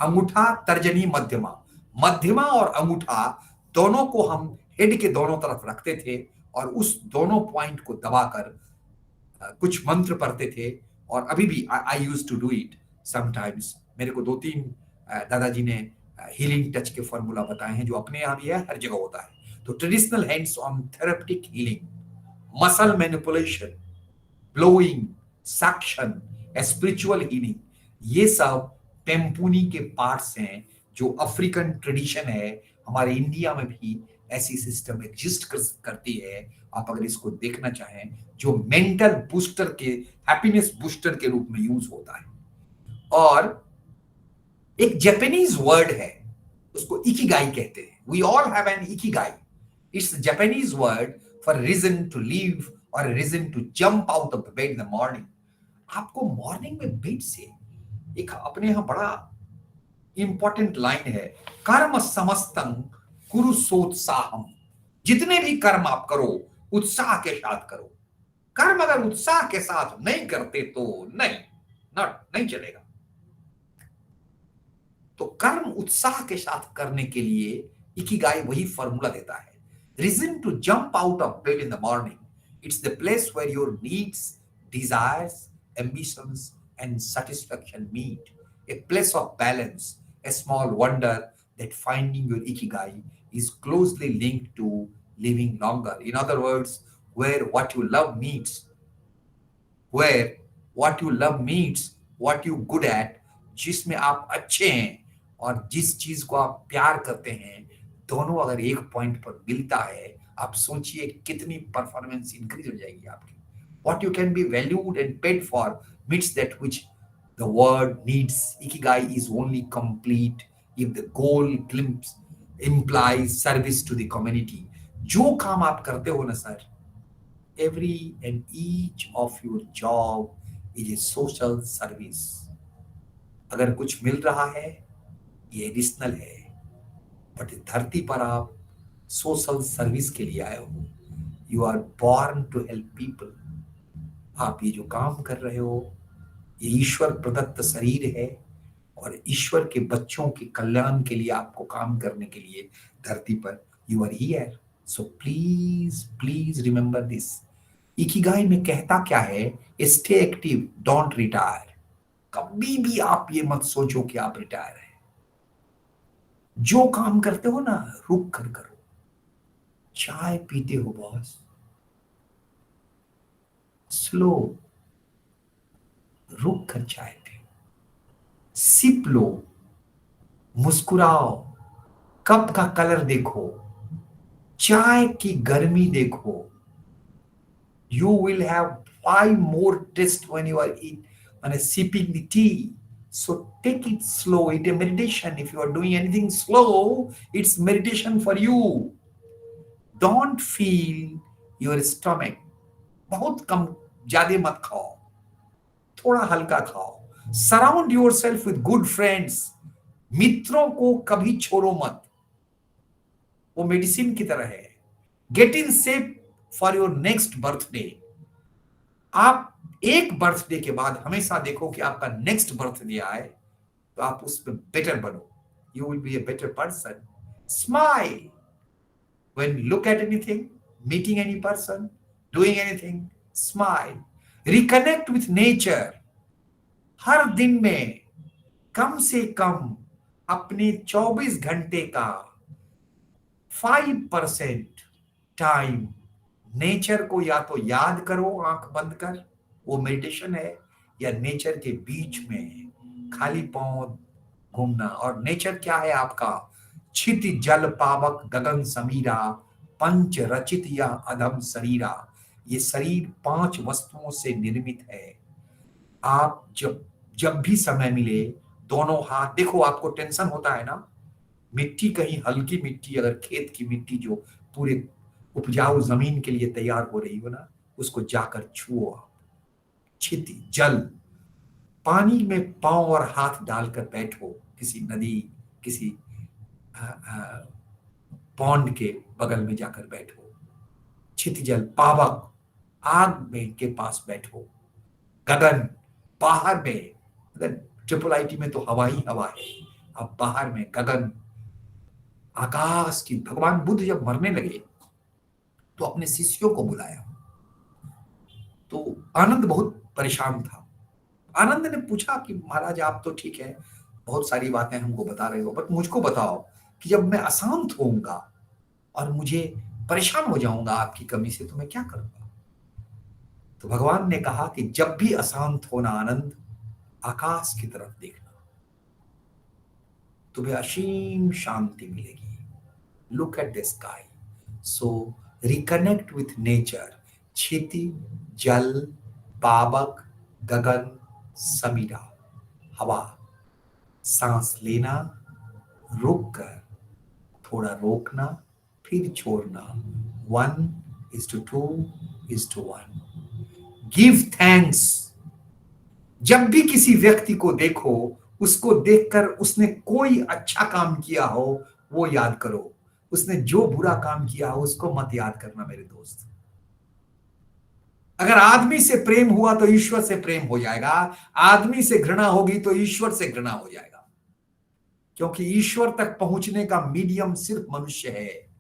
अंगूठा, तर्जनी, मध्यमा, मध्यमा और अंगूठा दोनों को हम हेड के दोनों तरफ रखते थे और उस दोनों पॉइंट को दबाकर कुछ मंत्र पढ़ते थे। और अभी भी I used to do it sometimes. मेरे को 2-3 दादाजी ने हीलिंग टच के फॉर्मूला बताए हैं, जो अपने यहाँ भी है, हर जगह होता है। तो traditional hands on therapeutic healing, muscle manipulation, blowing, suction, spiritual healing, ये सब पेम्पुनी के पार्ट्स हैं जो अफ्रीकन ट्रेडिशन है। हमारे इंडिया में भी ऐसी सिस्टम एग्जिस्ट करती है। आप अगर इसको देखना चाहें, जो मेंटल बूस्टर के, हैप्पीनेस बूस्टर के रूप में यूज होता है। और एक जापानीज वर्ड है, उसको इकिगाई कहते हैं। We all have an ikigai. It's Japanese word for reason to live और reason to jump out of the bed in the morning. आपको मॉर्निंग में बेड से एक अपने यहां बड़ा इंपॉर्टेंट लाइन है, कर्म समस्तं कुरु सोत्साहम। जितने भी कर्म आप करो, उत्साह के साथ करो। कर्म अगर उत्साह के साथ नहीं करते तो नहीं चलेगा। तो कर्म उत्साह के साथ करने के लिए इकिगाई वही फॉर्मूला देता है। Reason to jump out of bed in the morning, it's the place where your needs, desires, ambitions and satisfaction meet, a place of balance, a small wonder that finding your ikigai is closely linked to living longer. In other words, where what you love meets, where what you love meets what you good at, जिसमें आप अच्छे हैं और जिस चीज को आप प्यार करते हैं, दोनों अगर एक पॉइंट पर मिलता है, आप सोचिए कितनी परफॉर्मेंस इंक्रीज हो जाएगी आपकी. What you can be valued and paid for meets that which the world needs. Ikigai is only complete if the goal glimpse implies service to the community. जो काम आप करते हो ना sir, every and each of your job is a social service. अगर कुछ मिल रहा है ये एडिशनल है, बट धरती पर आप सोशल सर्विस के लिए आए हो. You are born to help people. आप ये जो काम कर रहे हो ये ईश्वर प्रदत्त शरीर है और ईश्वर के बच्चों के कल्याण के लिए आपको काम करने के लिए धरती पर you are here. So please please remember this. Ikigai में कहता क्या है? Stay active, don't retire. कभी भी आप ये मत सोचो कि आप रिटायर हैं. जो काम करते हो ना रुक कर करो. चाय पीते हो बॉस, स्लो, रुक कर चाय पियो, सिप लो, मुस्कुराओ, कप का कलर देखो, चाय की गर्मी देखो. You will have 5 more taste when you are sipping the tea. So take it slow. It's a meditation. If you are doing anything slow, it's meditation for you. Don't feel your stomach. बहुत कम, ज्यादा मत खाओ, थोड़ा हल्का खाओ. Surround yourself with good friends. मित्रों को कभी छोड़ो मत, वो मेडिसिन की तरह है. Get in shape for your next birthday. आप एक बर्थडे के बाद हमेशा देखो कि आपका नेक्स्ट बर्थडे आए तो आप उस पर बेटर बनो. You will be a better person. Smile when you look at anything, meeting any person, doing anything. Smile. Reconnect with nature. हर दिन में कम से कम अपने 24 घंटे का 5% टाइम नेचर को या तो याद करो आंख बंद कर, वो मेडिटेशन है, या नेचर के बीच में खाली पांव घूमना. और नेचर क्या है आपका? क्षिति जल पावक गगन समीरा, पंच रचित या अधम शरीरा. ये शरीर 5 वस्तुओं से निर्मित है. आप जब भी समय मिले दोनों हाथ देखो. आपको टेंशन होता है ना, मिट्टी कहीं हल्की मिट्टी, अगर खेत की मिट्टी जो पूरे उपजाऊ जमीन के लिए तैयार हो रही हो ना, उसको जाकर छुओ. क्षिति जल, पानी में पांव और हाथ डालकर बैठो, किसी नदी, किसी पॉन्ड के बगल में जाकर बैठो. क्षिति जल. पावक, आग में के पास बैठो. गगन, बाहर में, ट्रिपल आईटी में तो हवा ही हवा है, अब बाहर में गगन, आकाश की. भगवान बुद्ध जब मरने लगे तो अपने शिष्यों को बुलाया, तो आनंद बहुत परेशान था. आनंद ने पूछा कि महाराज आप तो ठीक है, बहुत सारी बातें हमको बता रहे हो, बट मुझको बताओ कि जब मैं अशांत होऊंगा और मुझे परेशान हो जाऊंगा आपकी कमी से, तो मैं क्या करूंगा? तो भगवान ने कहा कि जब भी अशांत होना आनंद, आकाश की तरफ देखना, तुम्हें असीम शांति मिलेगी. Look at the sky. So reconnect with nature. क्षिति जल पावक गगन समीरा, हवा. सांस लेना, रुक कर, थोड़ा रोकना, फिर छोड़ना. 1:2:1. Give thanks. जब भी किसी व्यक्ति को देखो, उसको देखकर उसने कोई अच्छा काम किया हो वो याद करो, उसने जो बुरा काम किया हो उसको मत याद करना मेरे दोस्त. अगर आदमी से प्रेम हुआ तो ईश्वर से प्रेम हो जाएगा, आदमी से घृणा होगी तो ईश्वर से घृणा हो जाएगा, क्योंकि ईश्वर तक पहुंचने का मीडियम सिर्फ मनुष्य है.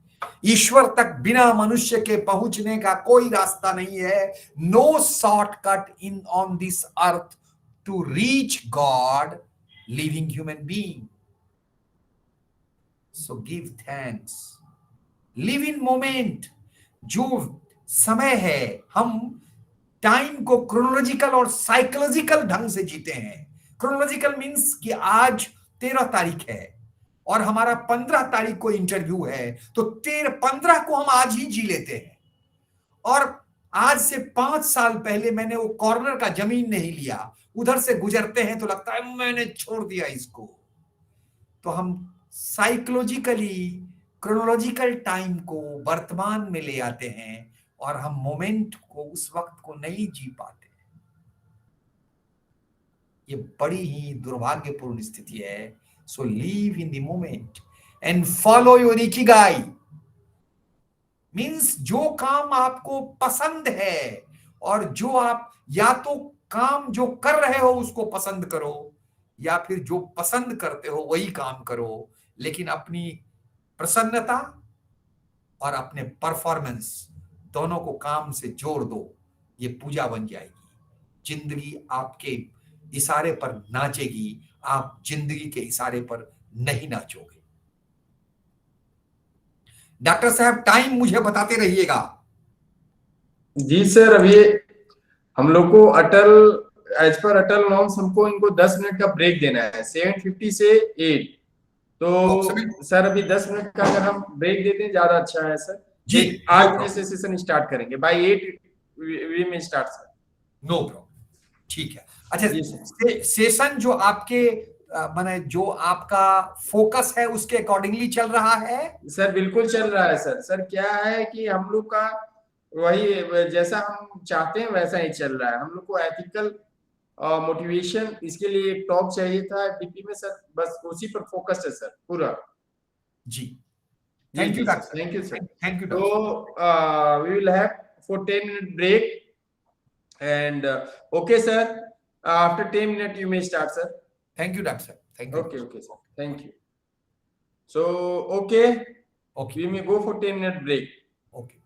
ईश्वर तक बिना मनुष्य के पहुंचने का कोई रास्ता नहीं है. No shortcut in on this earth to reach God living human being. So give thanks. Live in moment. जो समय है, हम टाइम को क्रोनोलॉजिकल और साइकोलॉजिकल ढंग से जीते हैं। क्रोनोलॉजिकल मींस कि आज 13 तारीख है और हमारा 15 तारीख को इंटरव्यू है, तो 15 को हम आज ही जी लेते हैं। और आज से 5 साल पहले मैंने वो कॉर्नर का जमीन नहीं लिया, उधर से गुजरते हैं तो लगता है मैंने छोड़ दिया इसको। तो हम साइकोलॉजिकली क्रोनोलॉजिकल टाइम को वर्तमान में ले आते हैं और हम मोमेंट को, उस वक्त को नहीं जी पाते। ये बड़ी ही दुर्भाग्यपूर्ण स्थिति है। So leave in the moment and follow your Ikigai. Means जो काम आपको पसंद है, और जो आप या तो काम जो कर रहे हो उसको पसंद करो, या फिर जो पसंद करते हो वही काम करो, लेकिन अपनी प्रसन्नता और अपने परफॉर्मेंस दोनों को काम से जोड़ दो। ये पूजा बन जाएगी। जिंदगी आपके इशारे पर नाचेगी, आप जिंदगी के इशारे पर नहीं नाचोगे। डॉक्टर साहब टाइम मुझे बताते रहिएगा। जी सर, अभी हम लोग को अटल, एज पर अटल नॉर्म्स, हमको इनको 10 मिनट का ब्रेक देना है 7:50 से 8। तो सर अभी 10 मिनट का अगर हम ब्रेक देते हैं ज्यादा अच्छा है सर। जी, 8 बजे से सेशन स्टार्ट करेंगे, बाय 8 वी में स्टार्ट सर। नो प्रॉब्लम, ठीक है। अच्छा, जी सर। सेशन जो आपके माने जो आपका फोकस है उसके अकॉर्डिंगली चल रहा है? सर बिल्कुल चल रहा है सर। सर क्या है कि हम लोग का वही जैसा हम चाहते हैं वैसा ही चल रहा है। हम लोग को एथिकल मोटिवेशन, इसके लिए एक टॉक चाहिए था डीपी में सर, बस उसी पर फोकस है सर पूरा। जी, जी थैंक जी you sir, doctor, thank you sir. Thank you तो doctor. We will have for 10 minute break and okay sir, after 10 minute you may start sir. Thank you doctor, thank you. Okay okay sir, thank you. So okay, okay, we may go for 10 minute break. Okay.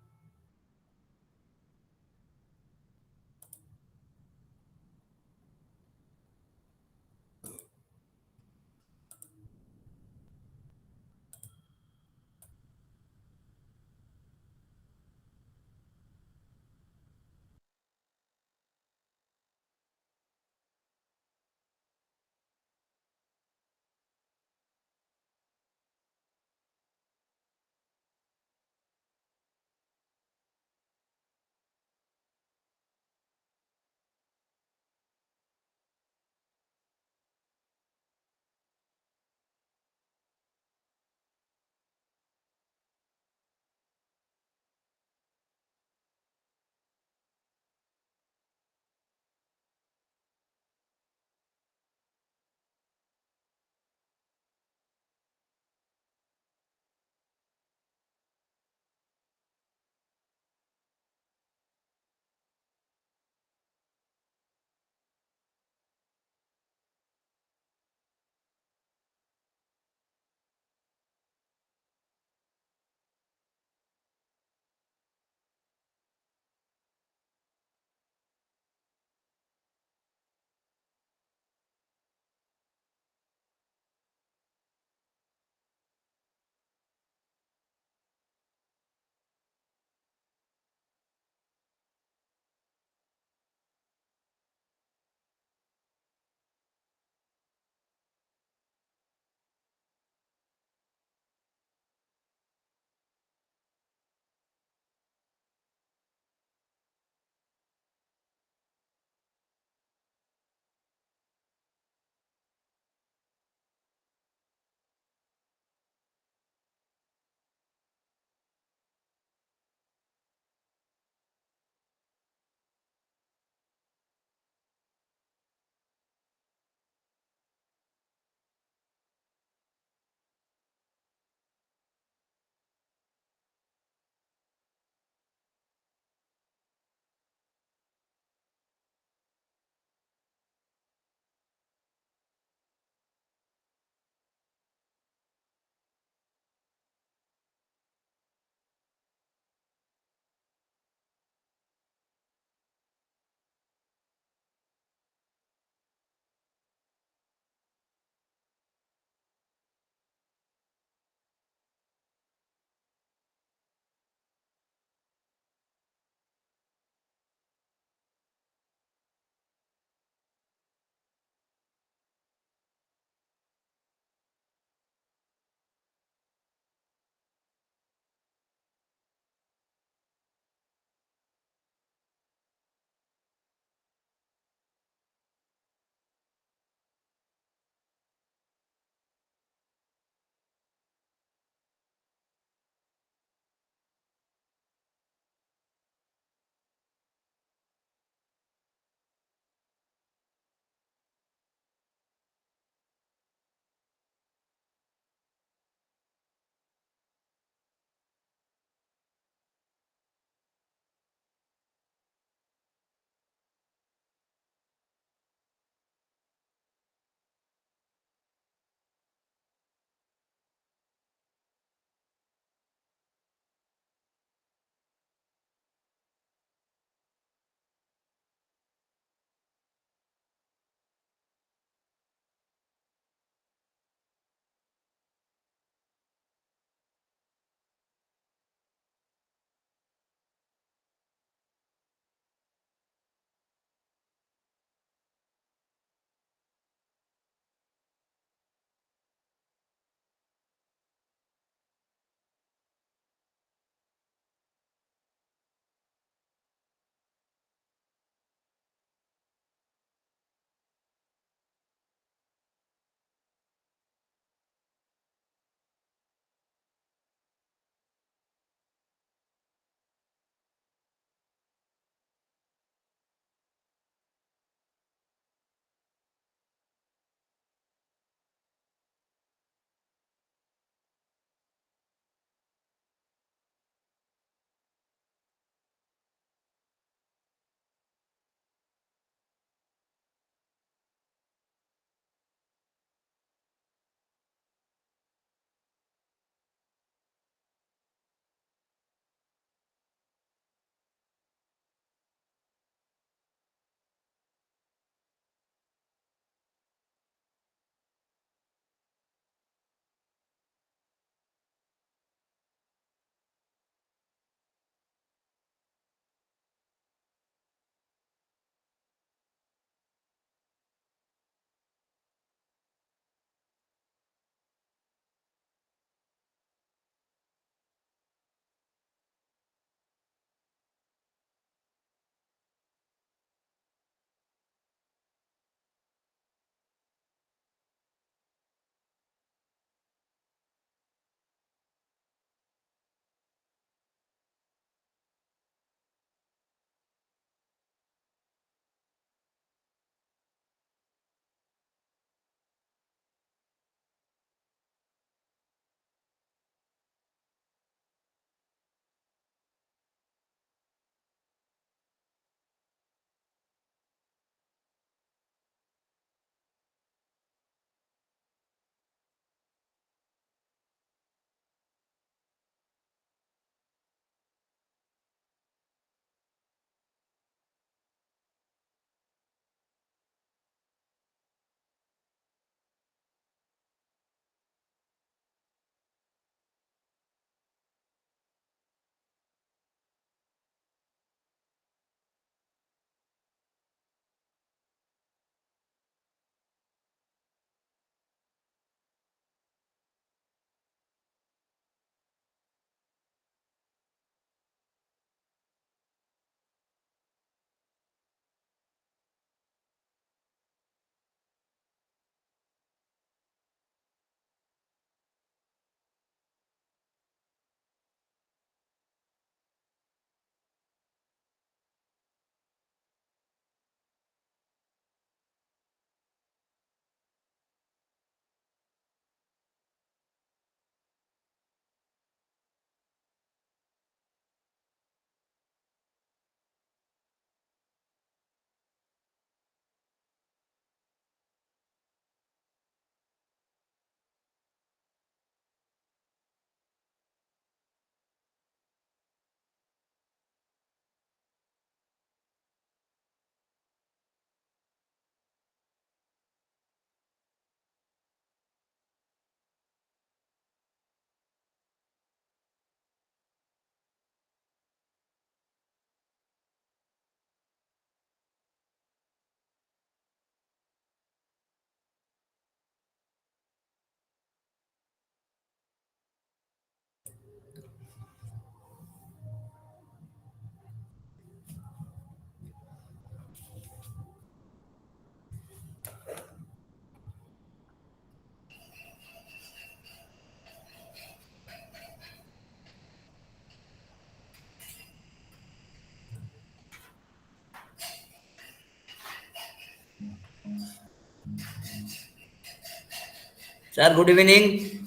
Sir, good evening.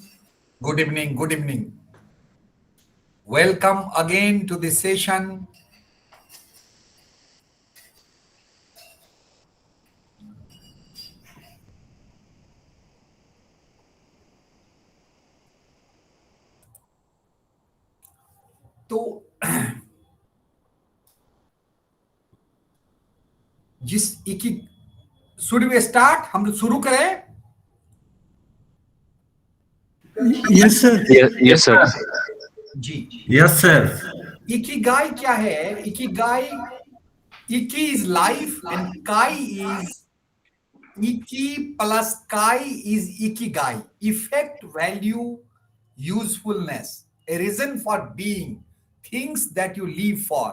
Good evening. Good evening. Welcome again to the session. तो जिस इकी should we start, हम शुरू करें? Yes sir. Yes, sir. जी, yes sir. Ikigai क्या है? Ikigai, इकी is life and काई is Iki plus Kai is Ikigai. Effect, value, usefulness. A reason for being. Things that you live for.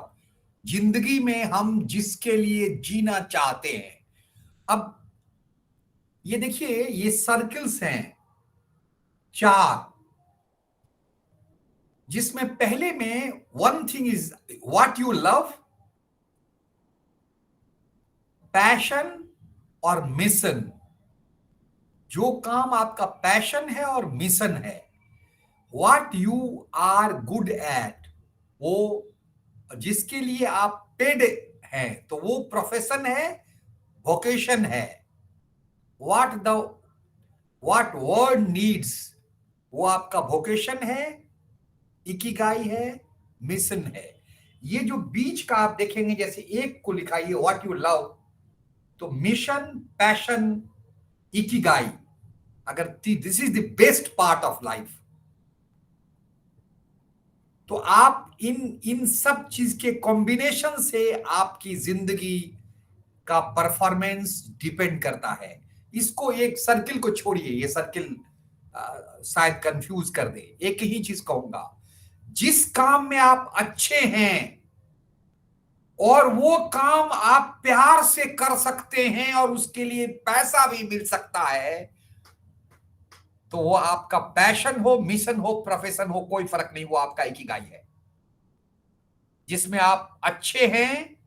जिंदगी में हम जिसके लिए जीना चाहते हैं। अब ये देखिए, ये सर्कल्स हैं 4, जिसमें पहले में one thing is what you love, passion और मिशन। जो काम आपका पैशन है और मिशन है, what you are good at, वो जिसके लिए आप पेड हैं, तो वो प्रोफेशन है, वोकेशन है। व्हाट वर्ल्ड नीड्स, वो आपका वोकेशन है, इकिगाई है, मिशन है। ये जो बीच का आप देखेंगे, जैसे एक को लिखाइए व्हाट यू लव, तो मिशन, पैशन, इकिगाई। अगर this is the best part of life, तो आप इन सब चीज के कॉम्बिनेशन से आपकी जिंदगी का परफॉर्मेंस डिपेंड करता है। इसको एक सर्किल को छोड़िए, ये सर्किल शायद कंफ्यूज कर दे। एक ही चीज कहूंगा, जिस काम में आप अच्छे हैं और वो काम आप प्यार से कर सकते हैं और उसके लिए पैसा भी मिल सकता है, तो वो आपका पैशन हो, मिशन हो, प्रोफेशन हो, कोई फर्क नहीं, वो आपका इकिगाई है। जिसमें आप अच्छे हैं,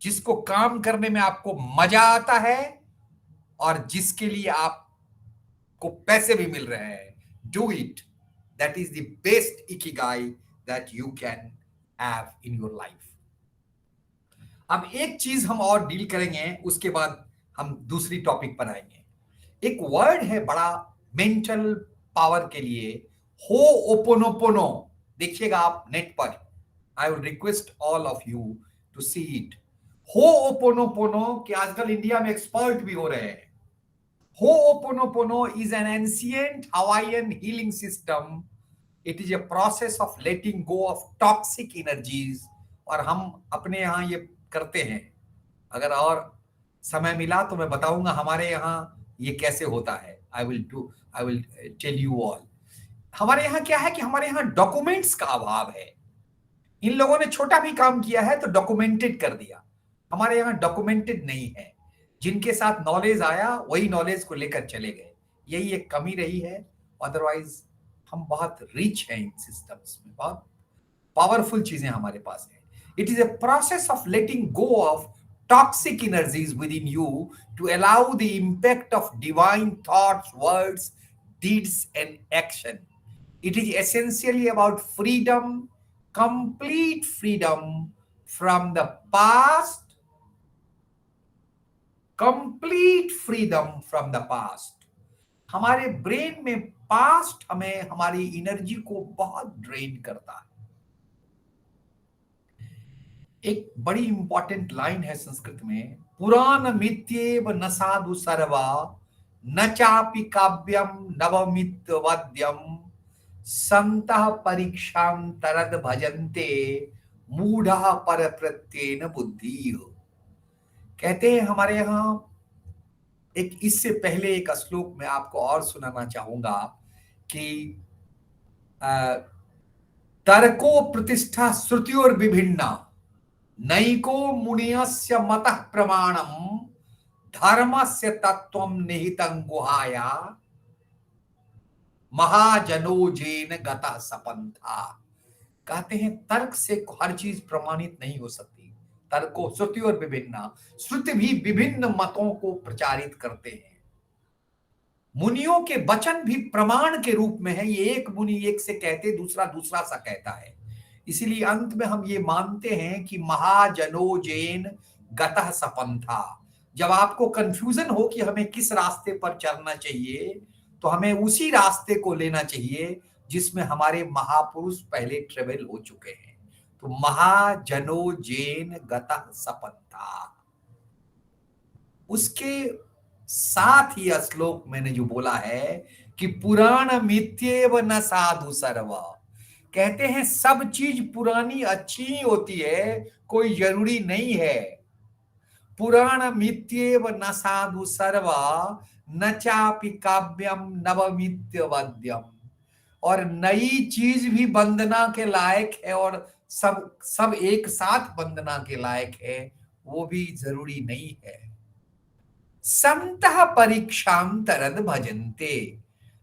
जिसको काम करने में आपको मजा आता है और जिसके लिए आपको पैसे भी मिल रहे हैं, do it. That is the best Ikigai that you can have in your life. अब एक चीज हम और डील करेंगे, उसके बाद हम दूसरी टॉपिक पर आएंगे। एक वर्ड है बड़ा मेंटल पावर के लिए, हो ओपोनोपोनो। देखिएगा आप नेट पर, I will request all of you to see it. Ho'oponopono कि आजकल इंडिया में एक्सपर्ट भी हो रहे हैं। Ho'oponopono is an ancient Hawaiian healing system. It is a process of letting go of toxic energies. और हम अपने यहाँ ये करते हैं। अगर और समय मिला तो मैं बताऊंगा हमारे यहाँ ये कैसे होता है। I will tell you all. हमारे यहाँ क्या है कि हमारे यहाँ डॉक्यूमेंट्स का अभाव है। इन लोगों ने छोटा भी काम किया है तो डॉक्यूमेंटेड कर दिया। हमारे यहाँ डॉक्यूमेंटेड नहीं है। जिनके साथ नॉलेज आया वही नॉलेज को लेकर चले गए। यही एक कमी रही है। अदरवाइज हम बहुत रिच हैं इन सिस्टम्स में, बहुत पावरफुल चीजें हमारे पास है। It is a process of letting go of toxic energies within you to allow the impact of divine thoughts, words, deeds, and action. It is essentially about freedom, complete freedom from the past, complete freedom from the past. हमारे brain में past हमें हमारी energy को बहुत drain करता है। एक बड़ी इंपॉर्टेंट लाइन है संस्कृत में, पुराण मित्येव न साधु सर्वा न चापि काव्यम नवमित वाद्यम संतः परीक्षां तरद भजन्ते मूढ़ा पर प्रत्येन बुद्धि। कहते हैं हमारे यहाँ, एक इससे पहले एक श्लोक में आपको और सुनाना चाहूंगा कि तर्को प्रतिष्ठा श्रुतियोर विभिन्ना नैको मुनियस्य मतः प्रमाणम धर्मस्य तत्वं निहितं गुहाया महाजनो जेन गतः सपंथा। कहते हैं तर्क से हर चीज प्रमाणित नहीं हो सकती। तर्को श्रुति और विभिन्न, श्रुति भी विभिन्न मतों को प्रचारित करते हैं। मुनियों के वचन भी प्रमाण के रूप में है। ये एक मुनि एक से कहते, दूसरा दूसरा सा कहता है। इसीलिए अंत में हम ये मानते हैं कि महाजनो जैन गतः सपंथा। जब आपको कंफ्यूजन हो कि हमें किस रास्ते पर चलना चाहिए, तो हमें उसी रास्ते को लेना चाहिए जिसमें हमारे महापुरुष पहले ट्रेवल हो चुके हैं। तो महाजनो जैन गतः सपंथा। उसके साथ ही श्लोक मैंने जो बोला है कि पुराण मिथ्येव न साधु सर्व, कहते हैं सब चीज पुरानी अच्छी ही होती है, कोई जरूरी नहीं है। पुराण मिथ्येव न साधु सर्व न चापि काव्यम नवमित्यवद्यम। और नई चीज भी वंदना के लायक है, और सब सब एक साथ वंदना के लायक है, वो भी जरूरी नहीं है। संतः परीक्षांतरद भजन्ते,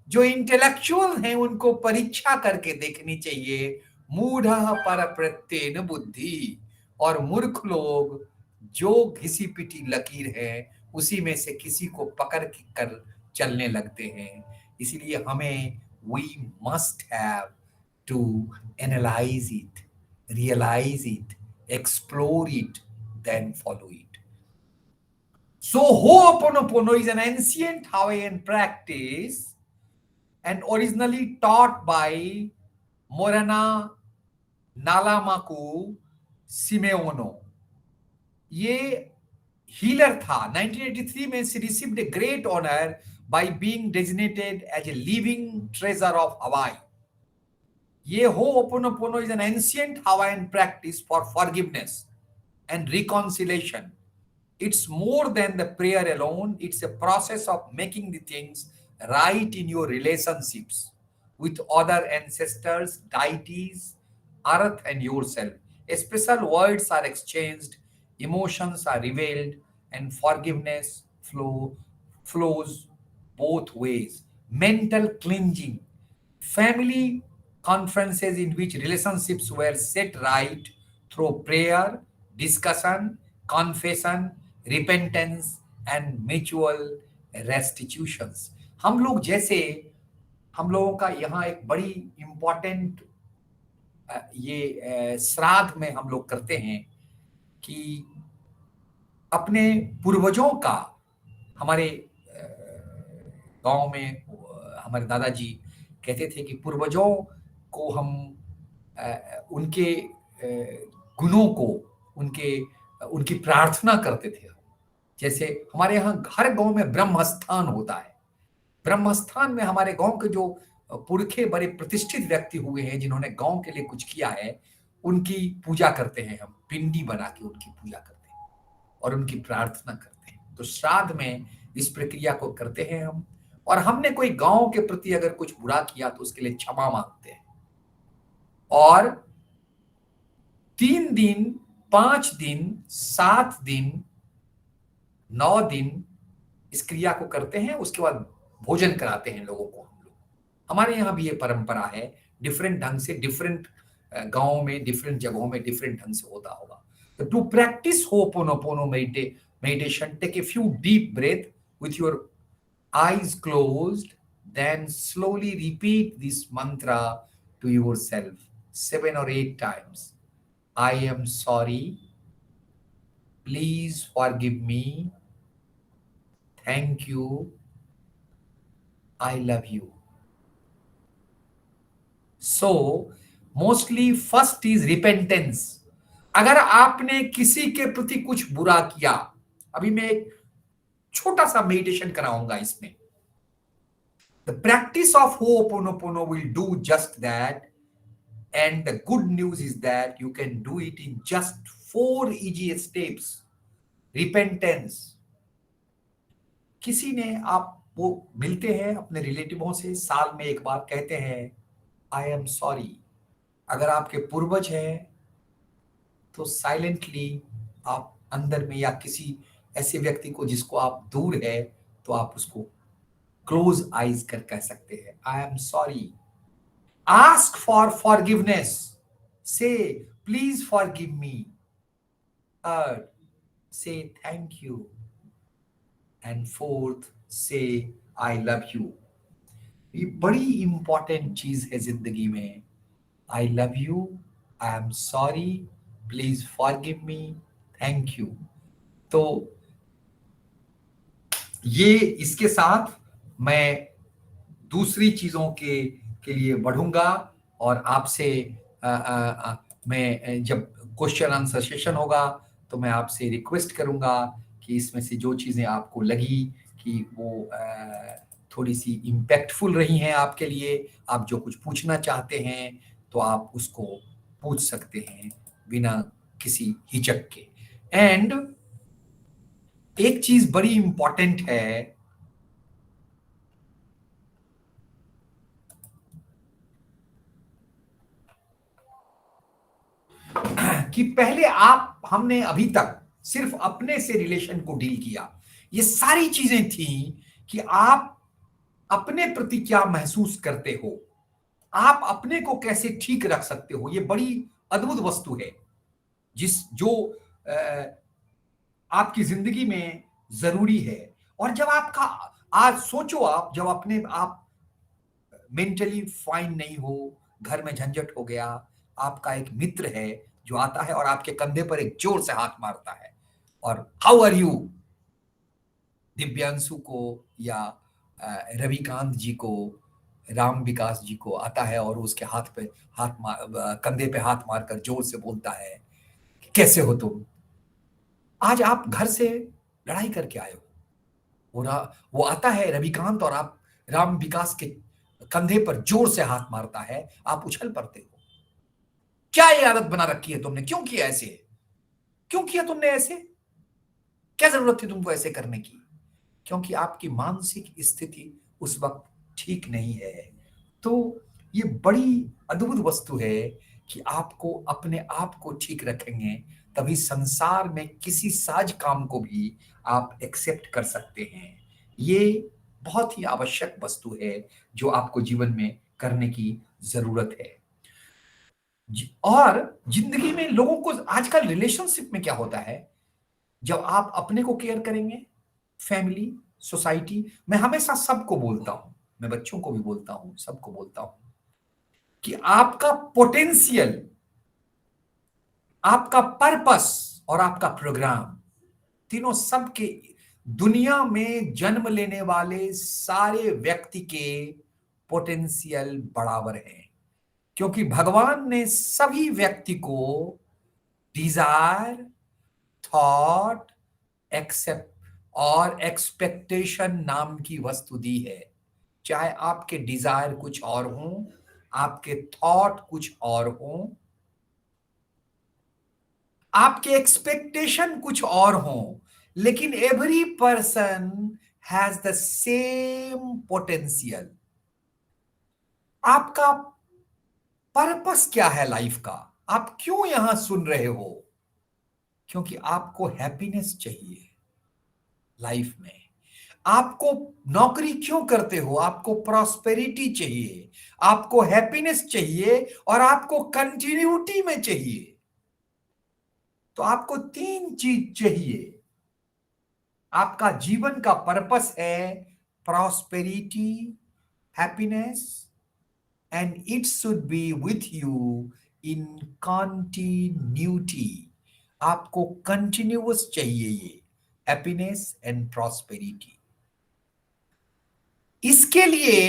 जो इंटेलेक्चुअल हैं उनको परीक्षा करके देखनी चाहिए। मूढ़ पर प्रत्येन बुद्धि, और मूर्ख लोग जो घिसी पिटी लकीर है उसी में से किसी को पकड़ कर चलने लगते हैं। इसीलिए हमें we must have to analyse it, realise it, explore it, then follow it. So Ho'oponopono is an ancient Hawaiian practice and originally taught by Morana Nalamaku Simeono. ये हीलर था। 1983 में she received a great honor by being designated as a living treasure of Hawaii. ये Ho'oponopono is an ancient Hawaiian practice for forgiveness and reconciliation. It's more than the prayer alone. It's a process of making the things right in your relationships with other ancestors, deities, earth, and yourself. Special words are exchanged, emotions are revealed, and forgiveness flows both ways. Mental cleansing, family conferences in which relationships were set right through prayer, discussion, confession, repentance and mutual restitutions. हम लोगों का यहाँ एक बड़ी important ये श्राद्ध में हम लोग करते हैं कि अपने पूर्वजों का, हमारे गांव में हमारे दादाजी कहते थे कि पूर्वजों को हम उनके गुणों को, उनकी प्रार्थना करते थे। जैसे हमारे यहाँ हर गांव में ब्रह्मस्थान होता है। ब्रह्मस्थान में हमारे गांव के जो पुरखे बड़े प्रतिष्ठित व्यक्ति हुए हैं जिन्होंने गांव के लिए कुछ किया है, उनकी पूजा करते हैं हम, पिंडी बना के उनकी पूजा करते हैं और उनकी प्रार्थना करते हैं। तो श्राद्ध में इस प्रक्रिया को करते हैं हम। और हमने कोई गांव के प्रति अगर कुछ बुरा किया तो उसके लिए क्षमा मांगते हैं। और 3 दिन, 5 दिन, 7 दिन, 9 दिन इस क्रिया को करते हैं। उसके बाद भोजन कराते हैं लोगों को हम लोग। हमारे यहाँ भी ये परंपरा है, डिफरेंट ढंग से, डिफरेंट गांव में, डिफरेंट जगहों में डिफरेंट ढंग से होता होगा। तो to practise Ho'oponopono meditation, take a few deep breath with your eyes closed, then slowly repeat this mantra to yourself 7 or 8 times. I am sorry. Please forgive me. Thank you. I love you. So, mostly first is repentance. अगर आपने किसी के प्रति कुछ बुरा किया, अभी मैं एक छोटा सा मेडिटेशन कराऊंगा इसमें। The practice of Ho'oponopono will do just that, and the good news is that you can do it in just 4 easy steps. Repentance. किसी ने, आप वो मिलते हैं अपने रिलेटिवों से, साल में एक बार कहते हैं आई एम सॉरी। अगर आपके पूर्वज हैं तो साइलेंटली आप अंदर में, या किसी ऐसे व्यक्ति को जिसको आप दूर है तो आप उसको क्लोज आईज कर कह सकते हैं I am sorry. Ask for forgiveness, से please forgive me. Third, say thank you. And fourth, say I love you. ये बड़ी इंपॉर्टेंट चीज है जिंदगी में। I love you, I am sorry, please forgive me, thank you. तो ये इसके साथ मैं दूसरी चीजों के लिए बढ़ूंगा और आपसे मैं जब क्वेश्चन आंसर सेशन होगा तो मैं आपसे रिक्वेस्ट करूंगा कि इसमें से जो चीजें आपको लगी कि वो थोड़ी सी इम्पैक्टफुल रही हैं आपके लिए, आप जो कुछ पूछना चाहते हैं तो आप उसको पूछ सकते हैं बिना किसी हिचक के। एंड एक चीज बड़ी इंपॉर्टेंट है कि पहले हमने अभी तक सिर्फ अपने से रिलेशन को डील किया। ये सारी चीजें थी कि आप अपने प्रति क्या महसूस करते हो, आप अपने को कैसे ठीक रख सकते हो। ये बड़ी अद्भुत वस्तु है जो आपकी जिंदगी में जरूरी है। और जब आपका आज सोचो, आप जब अपने आप मेंटली फाइन नहीं हो, घर में झंझट हो गया, आपका एक मित्र है जो आता है और आपके कंधे पर एक जोर से हाथ मारता है और हाउ आर यू, दिव्यांशु को या रविकांत जी को, राम विकास जी को आता है और उसके कंधे पे हाथ मारकर जोर से बोलता है कैसे हो तुम। आज आप घर से लड़ाई करके आए हो, वो आता है रविकांत और आप राम विकास के कंधे पर जोर से हाथ मारता है, आप उछल पड़ते हो। क्या ये आदत बना रखी है तुमने, क्यों किया ऐसे, क्यों किया तुमने ऐसे, क्या जरूरत थी तुमको ऐसे करने की? क्योंकि आपकी मानसिक स्थिति उस वक्त ठीक नहीं है। तो ये बड़ी अद्भुत वस्तु है कि आपको अपने आप को ठीक रखेंगे तभी संसार में किसी साज काम को भी आप एक्सेप्ट कर सकते हैं। ये बहुत ही आवश्यक वस्तु है जो आपको जीवन में करने की जरूरत है। और जिंदगी में लोगों को आजकल रिलेशनशिप में क्या होता है, जब आप अपने को केयर करेंगे, फैमिली, सोसाइटी, मैं हमेशा सबको बोलता हूं, मैं बच्चों को भी बोलता हूं, सबको बोलता हूं कि आपका पोटेंशियल, आपका पर्पस और आपका प्रोग्राम, तीनों सबके दुनिया में जन्म लेने वाले सारे व्यक्ति के पोटेंशियल बराबर है। क्योंकि भगवान ने सभी व्यक्ति को डिजायर, थॉट, एक्सेप्ट और एक्सपेक्टेशन नाम की वस्तु दी है। चाहे आपके डिजायर कुछ और हों, आपके थॉट कुछ और हों, आपके एक्सपेक्टेशन कुछ और हों, लेकिन every person has the same potential. आपका पर्पस क्या है लाइफ का, आप क्यों यहां सुन रहे हो? क्योंकि आपको हैप्पीनेस चाहिए लाइफ में। आपको नौकरी क्यों करते हो? आपको प्रॉस्पेरिटी चाहिए, आपको हैप्पीनेस चाहिए और आपको कंटिन्यूटी में चाहिए। तो आपको तीन चीज चाहिए। आपका जीवन का पर्पस है prosperity, happiness, and it should be with you in continuity. आपको कंटिन्यूअस चाहिए ये हैप्पीनेस एंड प्रॉस्पेरिटी। इसके लिए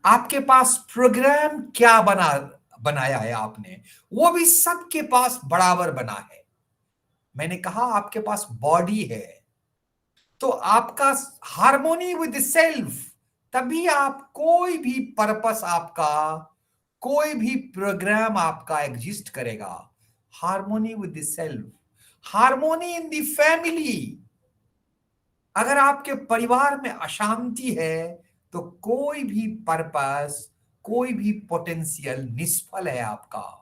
आपके पास प्रोग्राम क्या बनाया है आपने, वो भी सबके पास बराबर बना है। मैंने कहा आपके पास बॉडी है तो आपका हार्मोनी विद सेल्फ, तभी आप कोई भी पर्पस आपका, कोई भी प्रोग्राम आपका एग्जिस्ट करेगा। Harmony with self, harmony in the family. अगर आपके परिवार में अशांति है तो कोई भी पर्पस, कोई भी पोटेंशियल निष्फल है आपका।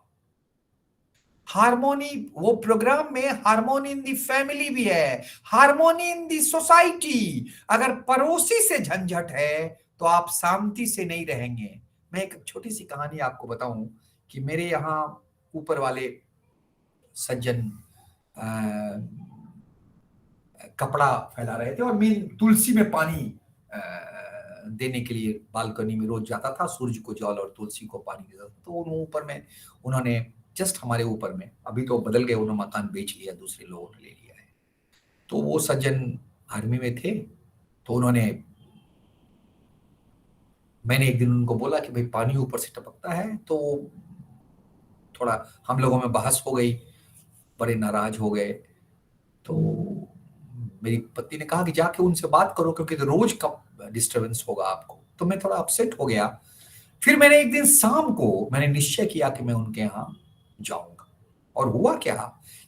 हार्मोनी, वो प्रोग्राम में हार्मोनी इन दी फैमिली भी है, हार्मोनी इन दी सोसाइटी। अगर पड़ोसी से झंझट है तो आप शांति से नहीं रहेंगे। मैं एक छोटी सी कहानी आपको बताऊं कि मेरे यहाँ ऊपर वाले सज्जन कपड़ा फैला रहे थे और मैं तुलसी में पानी देने के लिए बालकनी में रोज जाता था, सूरज को जल और तुलसी को पानी देता था। तो ऊपर में उन्होंने जस्ट हमारे ऊपर में, अभी तो बदल गए, उन्होंने मकान बेच लिया, दूसरे लोगों ने ले लिया है। तो वो सज्जन आर्मी में थे, तो मैंने एक दिन उनको बोला कि भाई पानी ऊपर से टपकता है, तो थोड़ा हम लोगों में बहस हो गई, बड़े नाराज हो गए। तो मेरी पत्नी ने कहा कि जाके उनसे बात करो, क्योंकि तो रोज का डिस्टरबेंस होगा आपको। तो मैं थोड़ा अपसेट हो गया। फिर मैंने एक दिन शाम को मैंने निश्चय किया कि मैं उनके यहाँ जाऊंगा। और हुआ क्या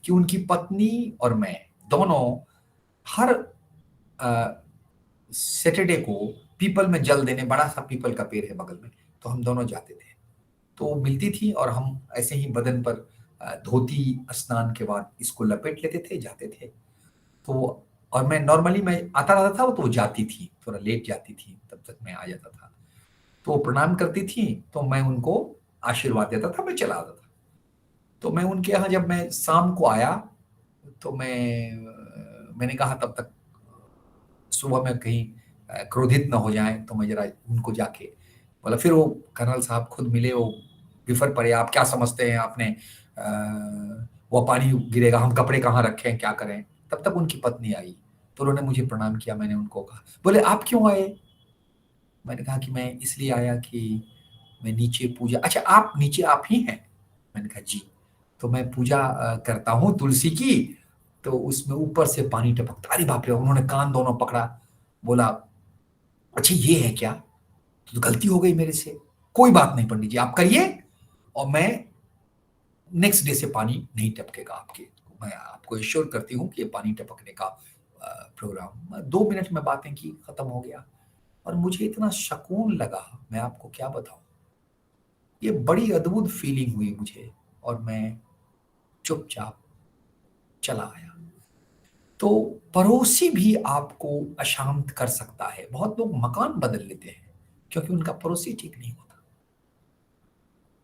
कि उनकी पत्नी और मैं दोनों हर सैटरडे को पीपल में जल देने, बड़ा सा पीपल का पेड़ है बगल में, तो हम दोनों जाते थे। तो वो मिलती थी और हम ऐसे ही बदन पर धोती स्नान के बाद इसको लपेट लेते थे, जाते थे। तो और मैं नॉर्मली मैं आता रहता था, तो वो जाती थी, थोड़ा लेट जाती थी, तब तक मैं आ जाता था। तो वो प्रणाम करती थी, तो मैं उनको आशीर्वाद देता था, मैं चला आता था। तो मैं उनके यहाँ जब मैं शाम को आया, तो मैंने कहा तब तक सुबह में कहीं क्रोधित न हो जाए, तो मैं जरा उनको जाके बोला। फिर वो कर्नल साहब खुद मिले, वो विफर पड़े, आप क्या समझते हैं आपने, वो पानी गिरेगा, हम कपड़े कहाँ रखें, क्या करें। तब तक उनकी पत्नी आई, तो उन्होंने मुझे प्रणाम किया। मैंने उनको कहा, बोले आप क्यों आए? मैंने कहा कि मैं इसलिए आया कि मैं नीचे पूजा। अच्छा, आप नीचे आप ही हैं? मैंने कहा जी। तो मैं पूजा करता हूँ तुलसी की, तो उसमें ऊपर से पानी टपकता। अरे बाप रे! उन्होंने कान दोनों पकड़ा, बोला अच्छा ये है क्या? तो गलती हो गई मेरे से। कोई बात नहीं पंडित जी, आप करिए, और मैं नेक्स्ट डे से पानी नहीं टपकेगा आपके। मैं आपको एश्योर करती हूँ कि ये पानी टपकने का प्रोग्राम 2 मिनट में बातें की, खत्म हो गया। और मुझे इतना सुकून लगा, मैं आपको क्या बताऊं। ये बड़ी अद्भुत फीलिंग हुई मुझे, और मैं चुपचाप चला आया। तो पड़ोसी भी आपको अशांत कर सकता है। बहुत लोग मकान बदल लेते हैं क्योंकि उनका पड़ोसी ठीक नहीं होता।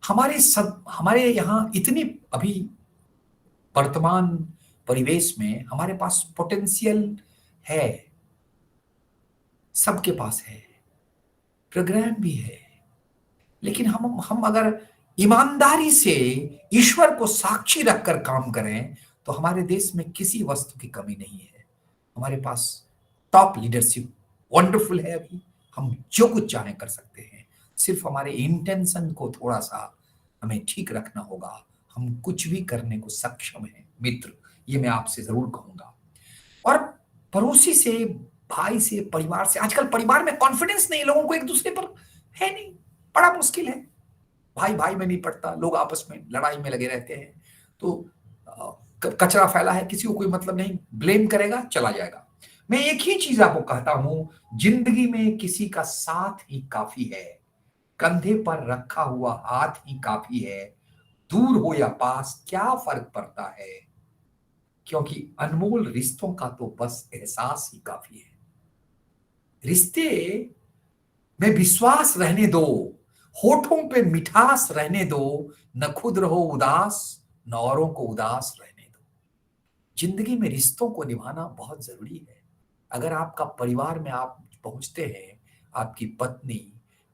हमारे यहाँ इतनी अभी वर्तमान परिवेश में हमारे पास पोटेंशियल है, सबके पास है, प्रोग्राम भी है, लेकिन हम अगर ईमानदारी से ईश्वर को साक्षी रखकर काम करें, तो हमारे देश में किसी वस्तु की कमी नहीं है। हमारे पास टॉप लीडरशिप वंडरफुल है। अभी हम जो कुछ चाहें कर सकते हैं, सिर्फ हमारे इंटेंशन को थोड़ा सा हमें ठीक रखना होगा। हम कुछ भी करने को सक्षम हैं मित्र, ये मैं आपसे जरूर कहूंगा। और पड़ोसी से, भाई से, परिवार से, आजकल परिवार में कॉन्फिडेंस नहीं, लोगों को एक दूसरे पर है नहीं, बड़ा मुश्किल है। भाई भाई में नहीं पड़ता, लोग आपस में लड़ाई में लगे रहते हैं। तो कचरा फैला है, किसी को कोई मतलब नहीं, ब्लेम करेगा, चला जाएगा। मैं एक ही चीज आपको कहता हूं, जिंदगी में किसी का साथ ही काफी है, कंधे पर रखा हुआ हाथ ही काफी है, दूर हो या पास क्या फर्क पड़ता है, क्योंकि अनमोल रिश्तों का तो बस एहसास ही काफी है। रिश्ते में विश्वास रहने दो, होठों पे मिठास रहने दो, न खुद रहो उदास, न औरों को उदास रहने दो। जिंदगी में रिश्तों को निभाना बहुत जरूरी है। अगर आपका परिवार में आप पहुंचते हैं, आपकी पत्नी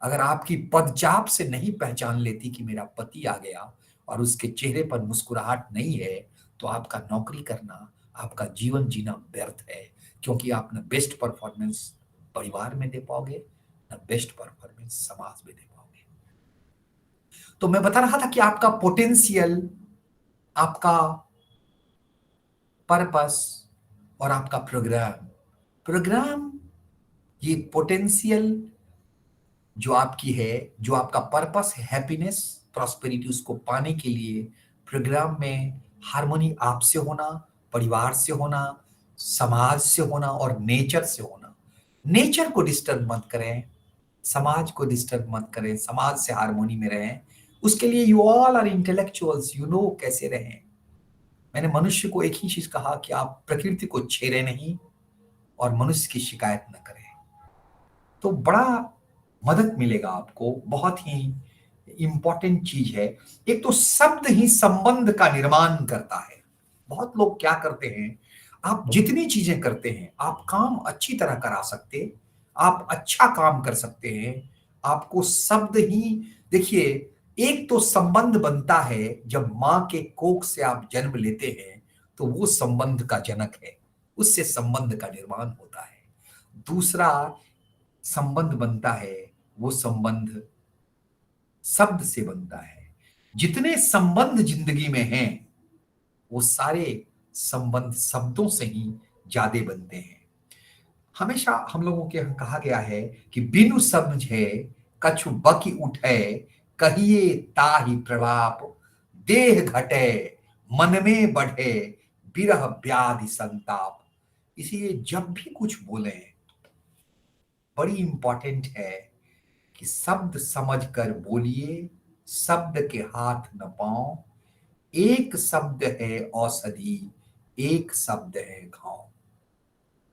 अगर आपकी पदचाप से नहीं पहचान लेती कि मेरा पति आ गया, और उसके चेहरे पर मुस्कुराहट नहीं है, तो आपका नौकरी करना, आपका जीवन जीना व्यर्थ है, क्योंकि आप न बेस्ट परफॉर्मेंस परिवार में दे पाओगे, न बेस्ट परफॉर्मेंस समाज में दे पाओगे। तो मैं बता रहा था कि आपका पोटेंशियल, आपका पर्पस और आपका प्रोग्राम, ये पोटेंशियल जो आपकी है, जो आपका पर्पस है, हैप्पीनेस, प्रॉस्पेरिटी, उसको पाने के लिए प्रोग्राम में हार्मनी आपसे होना, परिवार से होना, समाज से होना और नेचर से होना। नेचर को डिस्टर्ब मत करें, समाज को डिस्टर्ब मत करें, समाज से हार्मोनी में रहें। उसके लिए you all are intellectuals, you know कैसे रहें। मैंने मनुष्य को एक ही चीज कहा कि आप प्रकृति को छेड़े नहीं और मनुष्य की शिकायत न करें, तो बड़ा मदद मिलेगा आपको। बहुत ही इंपॉर्टेंट चीज है। एक तो शब्द ही संबंध का निर्माण करता है। बहुत लोग क्या करते हैं, आप जितनी चीजें करते हैं, आप काम अच्छी तरह करा सकते, आप अच्छा काम कर सकते हैं। आपको शब्द ही देखिए, एक तो संबंध बनता है जब मां के कोख से आप जन्म लेते हैं, तो वो संबंध का जनक है, उससे संबंध का निर्माण होता है। दूसरा संबंध बनता है, वो संबंध शब्द से बनता है। जितने संबंध जिंदगी में हैं वो सारे संबंध शब्दों से ही ज्यादा बनते हैं। हमेशा हम लोगों के यहाँ कहा गया है कि बिनु समझे कछु बकी उठे, कहिए ताहि प्रभाप, देह घटे मन में बढ़े, विरह व्याधि संताप। इसीलिए जब भी कुछ बोले बड़ी इंपॉर्टेंट है कि शब्द समझकर बोलिए, शब्द के हाथ न पांव, एक शब्द है औषधि, एक शब्द है घाव।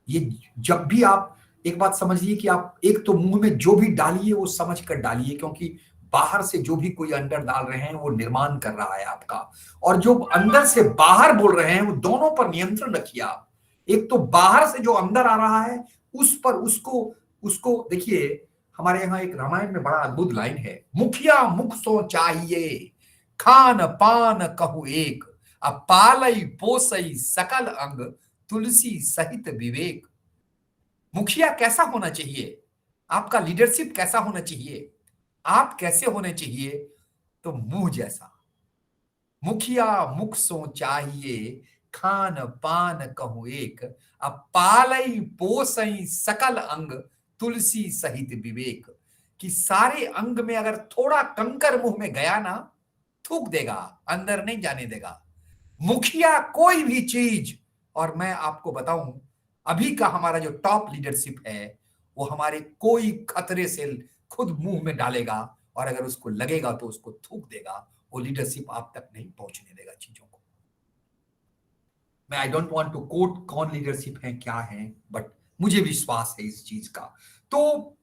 ये जब भी आप एक बात समझिए कि आप एक तो मुंह में जो भी डालिए वो समझ कर डालिए, क्योंकि बाहर से जो भी कोई अंदर डाल रहे हैं वो निर्माण कर रहा है आपका, और जो अंदर से बाहर बोल रहे हैं वो दोनों पर नियंत्रण रखिए आप। एक तो बाहर से जो अंदर आ रहा है उस पर उसको उसको देखिए। हमारे यहाँ एक रामायण में बड़ा अद्भुत लाइन है, मुखिया मुख सो चाहिए, खान पान कहु एक, अब पालई पोसई सकल अंग, तुलसी सहित विवेक। मुखिया कैसा होना चाहिए, आपका लीडरशिप कैसा होना चाहिए, आप कैसे होने चाहिए, तो मुंह जैसा। मुखिया मुख सो चाहिए, खान पान कहु एक, अब पालई पोसई सकल अंग, तुलसी सहित विवेक। कि सारे अंग में अगर थोड़ा कंकर मुंह में गया ना, थूक देगा, अंदर नहीं जाने देगा। मुखिया कोई भी चीज, और मैं आपको बताऊं अभी का हमारा जो टॉप लीडरशिप है वो हमारे कोई खतरे से खुद मुंह में डालेगा, और अगर उसको लगेगा तो उसको थूक देगा। वो लीडरशिप आप तक नहीं पहुंचने देगा चीजों को। मैं I don't want to quote कौन लीडरशिप है क्या है, बट मुझे विश्वास है इस चीज का। तो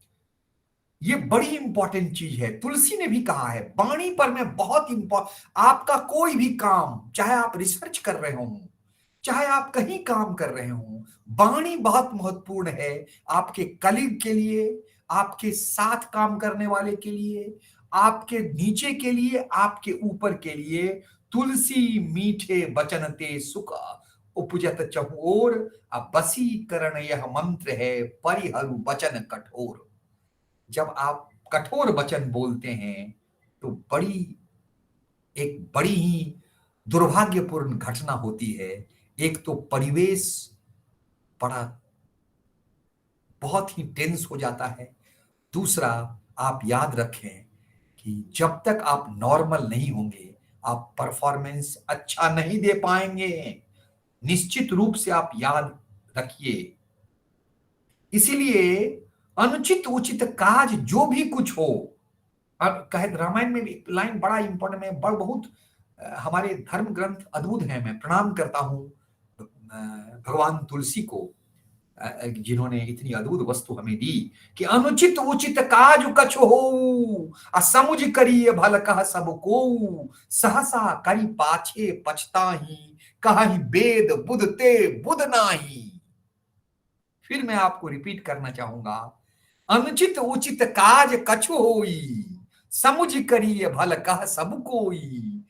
ये बड़ी इंपॉर्टेंट चीज है। तुलसी ने भी कहा है वाणी पर मैं बहुत इंपॉर्टेंट, आपका कोई भी काम, चाहे आप रिसर्च कर रहे हो, चाहे आप कहीं काम कर रहे हो, वाणी बहुत महत्वपूर्ण है। आपके कलीग के लिए, आपके साथ काम करने वाले के लिए, आपके नीचे के लिए, आपके ऊपर के लिए। तुलसी मीठे बचन ते सुख उपजत चहुओर, अब बसीकरण यह मंत्र है, परिहरु वचन कठोर। जब आप कठोर वचन बोलते हैं तो एक बड़ी ही दुर्भाग्यपूर्ण घटना होती है। एक तो परिवेश बड़ा बहुत ही टेंस हो जाता है। दूसरा, आप याद रखें कि जब तक आप नॉर्मल नहीं होंगे आप परफॉर्मेंस अच्छा नहीं दे पाएंगे। निश्चित रूप से आप याद रखिए। इसीलिए अनुचित उचित काज जो भी कुछ हो, अब कहे रामायण में भी लाइन बड़ा इंपॉर्टेंट है, बहुत हमारे धर्म ग्रंथ अद्भुत है। मैं प्रणाम करता हूं भगवान तुलसी को, जिन्होंने इतनी अद्भुत वस्तु हमें दी कि अनुचित उचित काज कछ हो, असमुझ करिए भल कह सब को, सहसा करी पाछे पछताही, कहि वेद बुध ते बुध नाही। फिर मैं आपको रिपीट करना चाहूंगा, अनुचित उचित काज कछु होई, समुझ करिए भल कह सब कोई,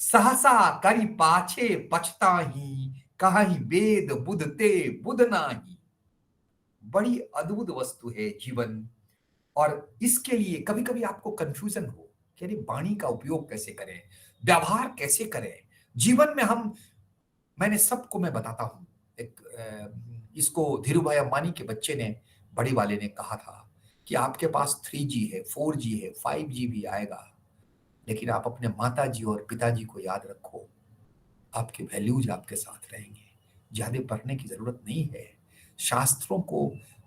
सहसा करी पाछे पछताही, कहि वेद बुध ते बुध नाही। बड़ी अद्भुत वस्तु है जीवन। और इसके लिए कभी कभी आपको कंफ्यूजन हो कि अरे वाणी का उपयोग कैसे करें, व्यवहार कैसे करें जीवन में। मैंने सबको मैं बताता हूं, इसको धीरू भाई अंबानी के बच्चे ने, बड़ी वाले ने कहा था कि आपके पास 3G है, 4G है, 5G भी आएगा, लेकिन आप अपने माताजी और पिताजी को याद रखो, आपके वैल्यूज आपके साथ रहेंगे। ज्यादा पढ़ने की जरूरत नहीं है। शास्त्रों को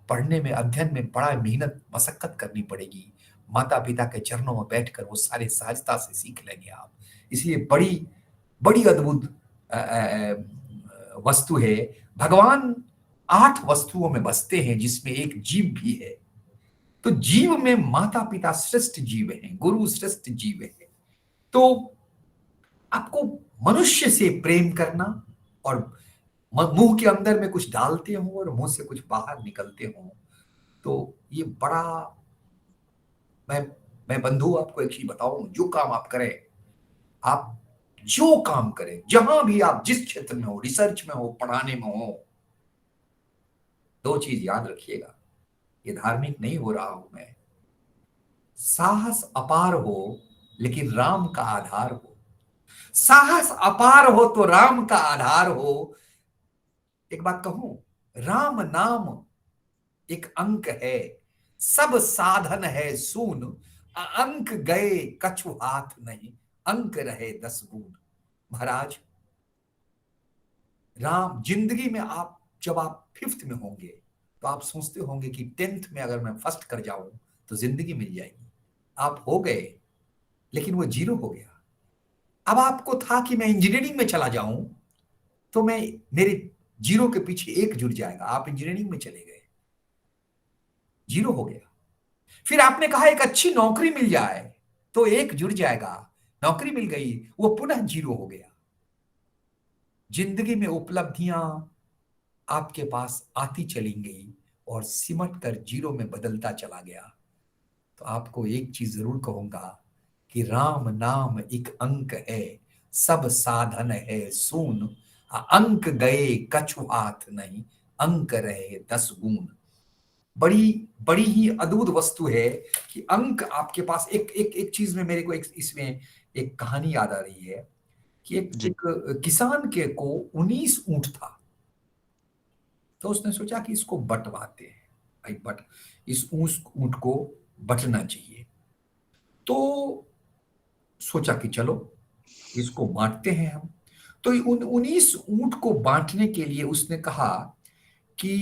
पढ़ने में, अध्ययन में बड़ा मेहनत मशक्कत करनी पड़ेगी। माता पिता के चरणों में बैठकर वो सारे सहजता से सीख लेंगे आप। इसलिए बड़ी बड़ी अद्भुत वस्तु है। भगवान 8 वस्तुओं में बसते हैं जिसमें एक जीव भी है। तो जीव में माता पिता श्रेष्ठ जीव हैं, गुरु श्रेष्ठ जीव है। तो आपको मनुष्य से प्रेम करना, और मुंह के अंदर में कुछ डालते हो और मुंह से कुछ बाहर निकलते हो, तो ये बड़ा, मैं बंधु आपको एक चीज बताऊं, जो काम आप करें, आप जो काम करें, जहां भी आप जिस क्षेत्र में हो, रिसर्च में हो, पढ़ाने में हो, दो चीज याद रखिएगा, ये धार्मिक नहीं हो रहा हूं मैं, साहस अपार हो लेकिन राम का आधार हो। साहस अपार हो तो राम का आधार हो। एक बात कहूं, राम नाम एक अंक है, सब साधन है सून, अंक गए कछु हाथ नहीं, अंक रहे 10 गुण। महाराज, राम जिंदगी में आप जब आप 5th में होंगे तो आप सोचते होंगे कि 10th में अगर मैं फर्स्ट कर जाऊं तो जिंदगी मिल जाएगी। आप हो गए, लेकिन वो 0 हो गया। अब आपको था कि मैं इंजीनियरिंग में चला जाऊं तो मैं मेरे 0 के पीछे 1 जुड़ जाएगा। आप इंजीनियरिंग में चले गए, 0 हो गया। फिर आपने कहा एक अच्छी नौकरी मिल जाए तो 1 जुड़ जाएगा, नौकरी मिल गई, वो पुनः 0 हो गया। जिंदगी में उपलब्धियां आपके पास आती चली गई और सिमट कर 0 में बदलता चला गया। तो आपको एक चीज जरूर कहूंगा कि राम नाम एक अंक है, सब साधन है सून, अंक गए कछु हाथ नहीं, अंक रहे 10 गुण। बड़ी बड़ी ही अद्भुत वस्तु है कि अंक आपके पास। एक चीज में मेरे को इसमें एक कहानी याद आ रही है कि एक किसान के को 19 ऊंट था। तो उसने सोचा कि इसको बंटवाते हैं, भाई इस ऊंट को बंटना चाहिए। तो सोचा कि चलो इसको बांटते हैं हम। तो उन 19 ऊंट को बांटने के लिए उसने कहा कि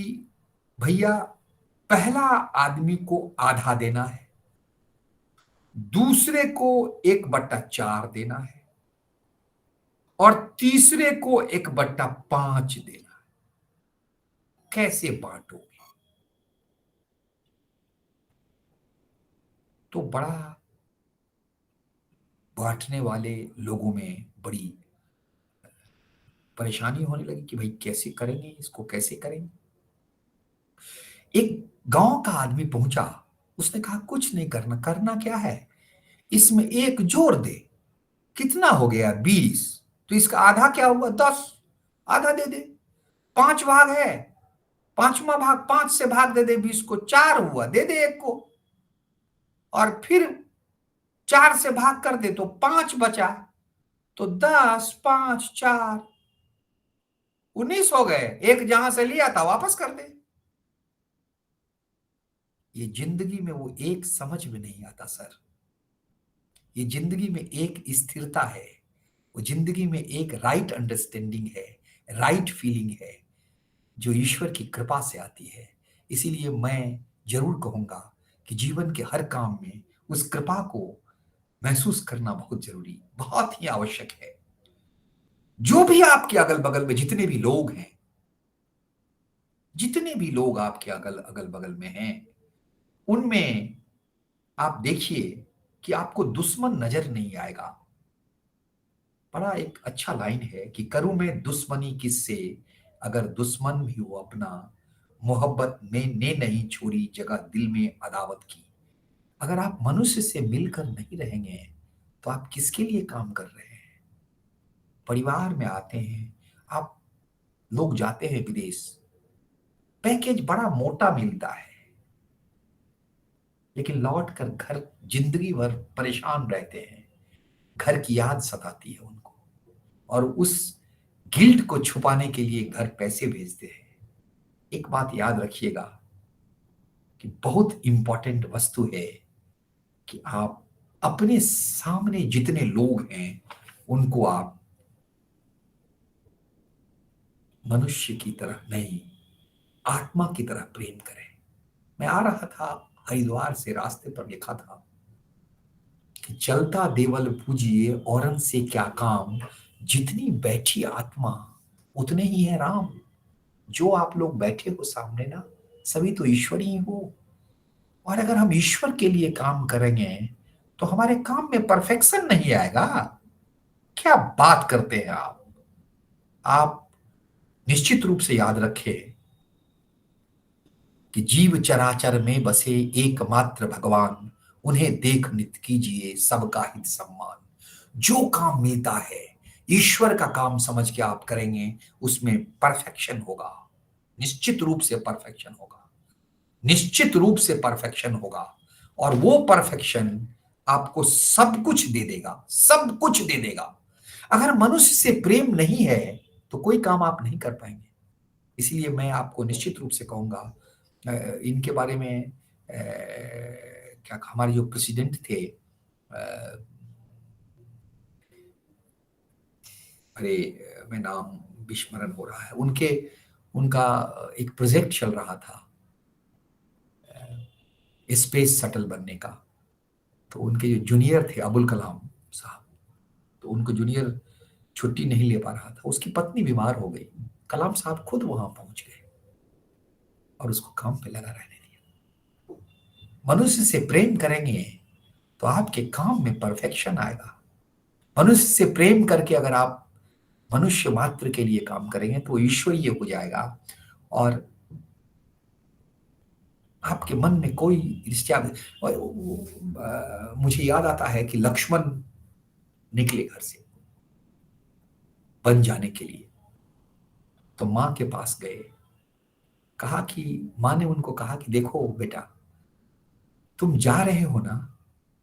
भैया, पहला आदमी को आधा देना है, दूसरे को 1/4 देना है, और तीसरे को 1/5 देना है। कैसे बांटोगे? तो बड़ा बांटने वाले लोगों में बड़ी परेशानी होने लगी कि भाई कैसे करेंगे इसको, कैसे करेंगे। एक गांव का आदमी पहुंचा, उसने कहा कुछ नहीं करना, करना क्या है, इसमें 1 जोड़ दे। कितना हो गया? 20। तो इसका आधा क्या हुआ? 10। आधा दे दे। 5 भाग है, 5वां भाग 5 से भाग दे दे 20 को, 4 हुआ, दे दे 1 को, और फिर 4 से भाग कर दे तो 5 बचा। तो 10, 5, 4, 19 हो गए। 1 जहां से लिया था वापस कर दे। ये जिंदगी में वो एक समझ में नहीं आता सर। ये जिंदगी में एक स्थिरता है, वो जिंदगी में एक राइट अंडरस्टैंडिंग है, राइट फीलिंग है, जो ईश्वर की कृपा से आती है। इसीलिए मैं जरूर कहूंगा कि जीवन के हर काम में उस कृपा को महसूस करना बहुत जरूरी, बहुत ही आवश्यक है। जो भी आपके अगल बगल में जितने भी लोग हैं, जितने भी लोग आपके अगल बगल में हैं, उनमें आप देखिए कि आपको दुश्मन नजर नहीं आएगा। बड़ा एक अच्छा लाइन है कि करूं मैं दुश्मनी किससे, अगर दुश्मन भी हो अपना, मोहब्बत में ने नहीं छोड़ी जगह दिल में अदावत की। अगर आप मनुष्य से मिलकर नहीं रहेंगे तो आप किसके लिए काम कर रहे हैं? परिवार में आते हैं आप, लोग जाते हैं विदेश, पैकेज बड़ा मोटा मिलता है, लेकिन लौट कर घर जिंदगी भर परेशान रहते हैं। घर की याद सताती है उनको, और उस गिल्ट को छुपाने के लिए घर पैसे भेजते हैं। एक बात याद रखिएगा कि बहुत इंपॉर्टेंट वस्तु है कि आप अपने सामने जितने लोग हैं उनको आप मनुष्य की तरह नहीं, आत्मा की तरह प्रेम करें। मैं आ रहा था हरिद्वार से, रास्ते पर लिखा था कि चलता देवल पूजिए औरन से क्या काम, जितनी बैठी आत्मा उतने ही है राम। जो आप लोग बैठे हो सामने ना, सभी तो ईश्वर ही हो। और अगर हम ईश्वर के लिए काम करेंगे तो हमारे काम में परफेक्शन नहीं आएगा। क्या बात करते हैं आप निश्चित रूप से याद रखें कि जीव चराचर में बसे एकमात्र भगवान, उन्हें देख नित कीजिए सबका हित सम्मान। जो काम मिलता है ईश्वर का काम समझ के आप करेंगे, उसमें परफेक्शन होगा, निश्चित रूप से परफेक्शन होगा, निश्चित रूप से परफेक्शन होगा। और वो परफेक्शन आपको सब कुछ दे देगा, सब कुछ दे देगा। अगर मनुष्य से प्रेम नहीं है तो कोई काम आप नहीं कर पाएंगे। इसलिए मैं आपको निश्चित रूप से कहूंगा, इनके बारे में क्या हमारे जो प्रेसिडेंट थे, अरे मैं नाम विस्मरण हो रहा है, उनका एक प्रोजेक्ट चल रहा था स्पेस शटल बनने का। तो उनके जो जूनियर थे अबुल कलाम साहब, तो उनको जूनियर छुट्टी नहीं ले पा रहा था, उसकी पत्नी बीमार हो गई। कलाम साहब खुद वहां पहुंच गए और उसको काम पे लगा रहने दिया। मनुष्य से प्रेम करेंगे तो आपके काम में परफेक्शन आएगा। मनुष्य से प्रेम करके अगर आप मनुष्य मात्र के लिए काम करेंगे तो ईश्वरीय हो जाएगा और आपके मन में कोई रिश्ता। मुझे याद आता है कि लक्ष्मण निकले घर से बन जाने के लिए, तो मां के पास गए, कहा कि मां ने उनको कहा कि देखो बेटा, तुम जा रहे हो ना,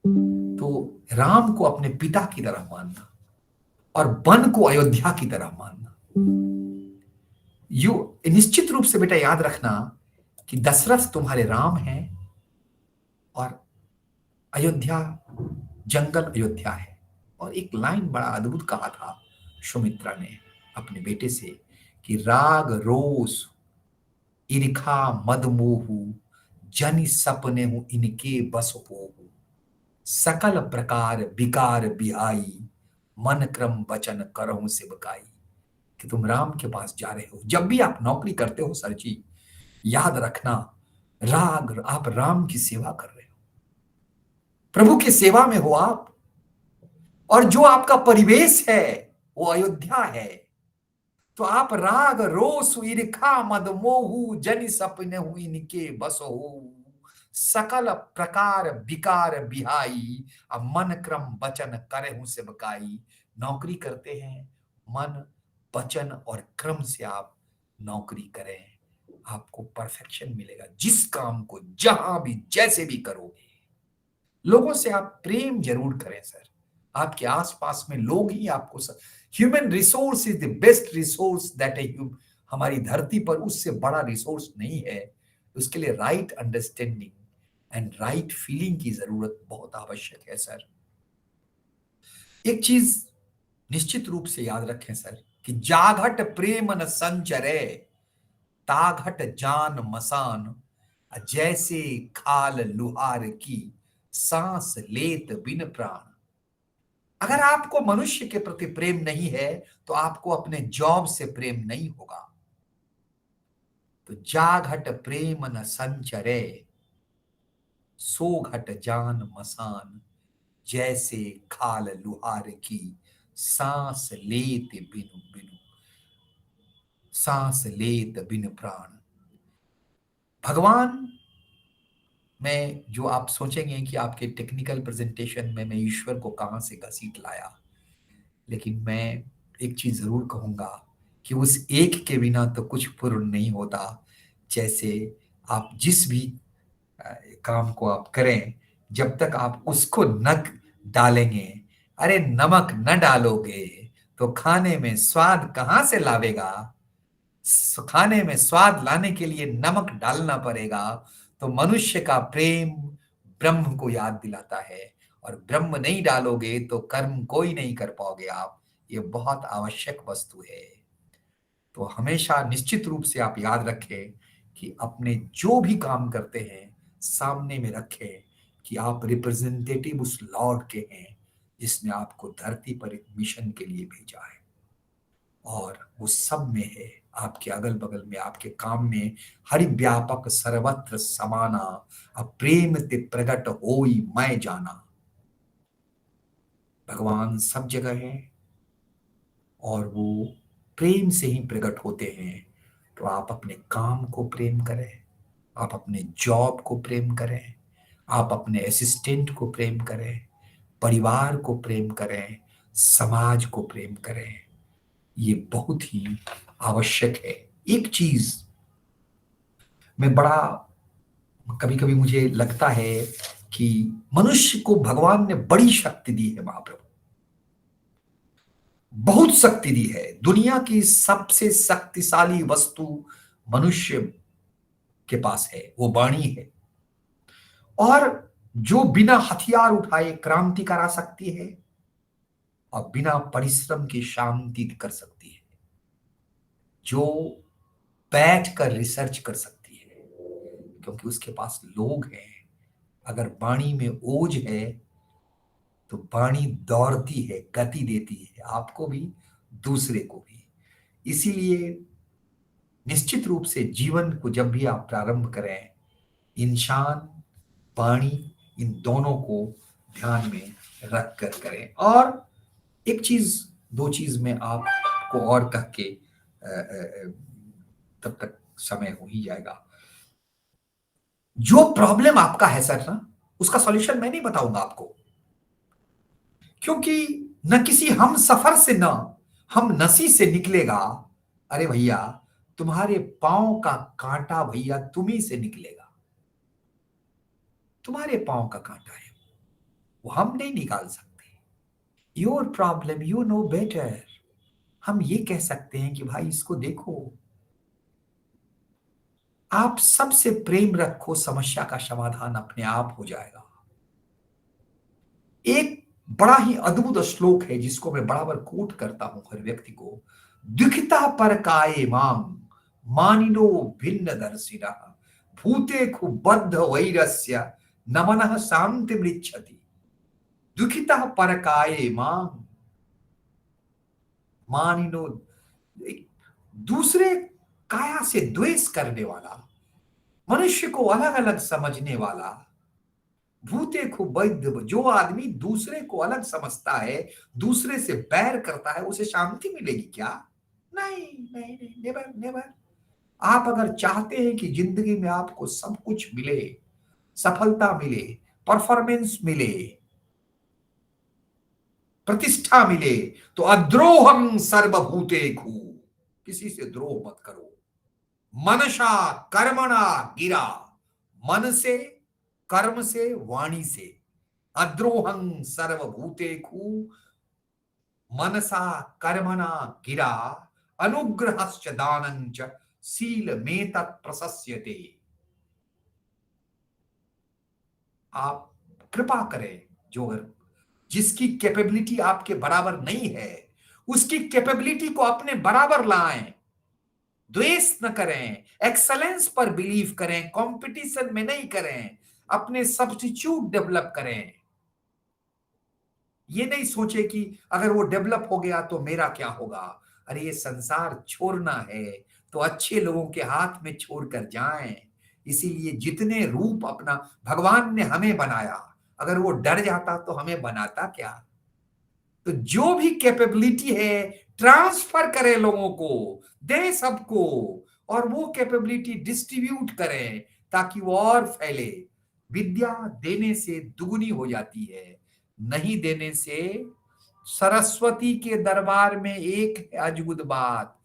तो राम को अपने पिता की तरह मानना और वन को अयोध्या की तरह मानना। निश्चित रूप से बेटा याद रखना कि दशरथ तुम्हारे राम हैं और अयोध्या जंगल अयोध्या है। और एक लाइन बड़ा अद्भुत कहा था सुमित्रा ने अपने बेटे से कि राग रोष ईर्खा मद मोहु जनि सपने हूं इनके बस हो, सकल प्रकार विकार बिहाई मन क्रम वचन करहूं सिबकाई। कि तुम राम के पास जा रहे हो, जब भी आप नौकरी करते हो सर जी, याद रखना आप राम की सेवा कर रहे हो, प्रभु की सेवा में हो आप। और जो आपका परिवेश है वो अयोध्या है, तो आप राग रोष ईर्खा मद मोहु जनि सपने हूं इनके बस हो, सकल प्रकार विकार बिहाई अब मन क्रम वचन करे हूं सेवकाई। नौकरी करते हैं, मन वचन और क्रम से आप नौकरी करें, आपको परफेक्शन मिलेगा। जिस काम को जहां भी जैसे भी करोगे, लोगों से आप प्रेम जरूर करें सर। आपके आसपास में लोग ही आपको human resource is the best resource that हमारी धरती पर उससे बड़ा रिसोर्स नहीं है। उसके लिए right understanding and right feeling की जरूरत बहुत आवश्यक है सर। एक चीज निश्चित रूप से याद रखें सर कि जाघट प्रेम न संचरे ताघट जान मसान, जैसे खाल लुहार की सांस लेत बिन प्राण। अगर आपको मनुष्य के प्रति प्रेम नहीं है तो आपको अपने जॉब से प्रेम नहीं होगा। तो जाघट प्रेम न संचरे सो घट जान मसान, जैसे खाल लुहार की सांस लेत बिनु बिनु सांस लेत बिन प्राण। भगवान में जो आप सोचेंगे कि आपके टेक्निकल प्रेजेंटेशन में मैं ईश्वर को कहां से घसीट लाया, लेकिन मैं एक चीज जरूर कहूंगा कि उस एक के बिना तो कुछ पूर्ण नहीं होता। जैसे आप जिस भी काम को आप करें, जब तक आप उसको न डालेंगे, अरे नमक न डालोगे तो खाने में स्वाद कहां से लावेगा। खाने में स्वाद लाने के लिए नमक डालना पड़ेगा। तो मनुष्य का प्रेम ब्रह्म को याद दिलाता है, और ब्रह्म नहीं डालोगे तो कर्म कोई नहीं कर पाओगे आप। ये बहुत आवश्यक वस्तु है। तो हमेशा निश्चित रूप से आप याद रखें कि अपने जो भी काम करते हैं सामने में रखें कि आप रिप्रेजेंटेटिव उस लॉर्ड के हैं जिसने आपको धरती पर एक मिशन के लिए भेजा है, और वो सब में है, आपके अगल बगल में, आपके काम में। हरि व्यापक सर्वत्र समाना, अब प्रेम ते प्रगट होई मैं जाना। भगवान सब जगह है और वो प्रेम से ही प्रकट होते हैं। तो आप अपने काम को प्रेम करें, आप अपने जॉब को प्रेम करें, आप अपने असिस्टेंट को प्रेम करें, परिवार को प्रेम करें, समाज को प्रेम करें। ये बहुत ही आवश्यक है। एक चीज में बड़ा कभी कभी मुझे लगता है कि मनुष्य को भगवान ने बड़ी शक्ति दी है, महाप्रभु बहुत शक्ति दी है। दुनिया की सबसे शक्तिशाली वस्तु मनुष्य के पास है, वो वाणी है, और जो बिना हथियार उठाए क्रांति करा सकती है और बिना परिश्रम की शांति कर सकती है, जो बैठकर रिसर्च कर सकती है, क्योंकि उसके पास लोग हैं। अगर वाणी में ओज है तो वाणी दौड़ती है, गति देती है, आपको भी दूसरे को भी। इसीलिए निश्चित रूप से जीवन को जब भी आप प्रारंभ करें, इंसान वाणी इन दोनों को ध्यान में रख कर करें। और एक चीज, दो चीज में आपको और कह के तब तक समय हो ही जाएगा। जो प्रॉब्लम आपका है सर ना, उसका सॉल्यूशन मैं नहीं बताऊंगा आपको, क्योंकि न किसी हम सफर से न हम नसी से निकलेगा। अरे भैया, तुम्हारे पांव का कांटा भैया तुम्ही से निकलेगा, तुम्हारे पांव का कांटा है, वो हम नहीं निकाल सकते। Your problem you know better. हम ये कह सकते हैं कि भाई इसको देखो, आप सबसे प्रेम रखो, समस्या का समाधान अपने आप हो जाएगा। एक बड़ा ही अद्भुत श्लोक है जिसको मैं बराबर कोट करता हूं हर व्यक्ति को। दुखिता पर काय मांग मानिनो भिन्न दर्शिना भूतेषु बद्ध वैरस्य न मनः शांति मृच्छति। दुखिता पर काय मांग मानिनो, दूसरे काया से द्वेष करने वाला, मनुष्य को अलग अलग समझने वाला, भूते को वैद्य, जो आदमी दूसरे को अलग समझता है, दूसरे से बैर करता है, उसे शांति मिलेगी क्या? नहीं नहीं नहीं, नेवर नेवर। आप अगर चाहते हैं कि जिंदगी में आपको सब कुछ मिले, सफलता मिले, परफॉर्मेंस मिले, प्रतिष्ठा मिले, तो अद्रोहं सर्वभूतेषु, किसी से द्रोह मत करो। मनसा कर्मणा गिरा, मन से, कर्म से, वाणी से। अद्रोहं सर्वभूतेषु मनसा कर्मणा गिरा अनुग्रहश्च दानञ्च शीलमेतत् प्रशस्यते। आप कृपा करें, जो जिसकी कैपेबिलिटी आपके बराबर नहीं है, उसकी कैपेबिलिटी को अपने बराबर लाएं। द्वेष न करें, एक्सलेंस पर बिलीव करें, कंपटीशन में नहीं करें, अपने सब्स्टिट्यूट डेवलप करें। ये नहीं सोचे कि अगर वो डेवलप हो गया तो मेरा क्या होगा। अरे ये संसार छोड़ना है तो अच्छे लोगों के हाथ में छोड़कर जाएं। इसीलिए जितने रूप अपना भगवान ने हमें बनाया, अगर वो डर जाता तो हमें बनाता क्या। तो जो भी कैपेबिलिटी है ट्रांसफर करें, लोगों को दे सबको, और वो कैपेबिलिटी डिस्ट्रीब्यूट करें ताकि वो और फैले। विद्या देने से दुगुनी हो जाती है, नहीं देने से। सरस्वती के दरबार में एक है अजगुद बात,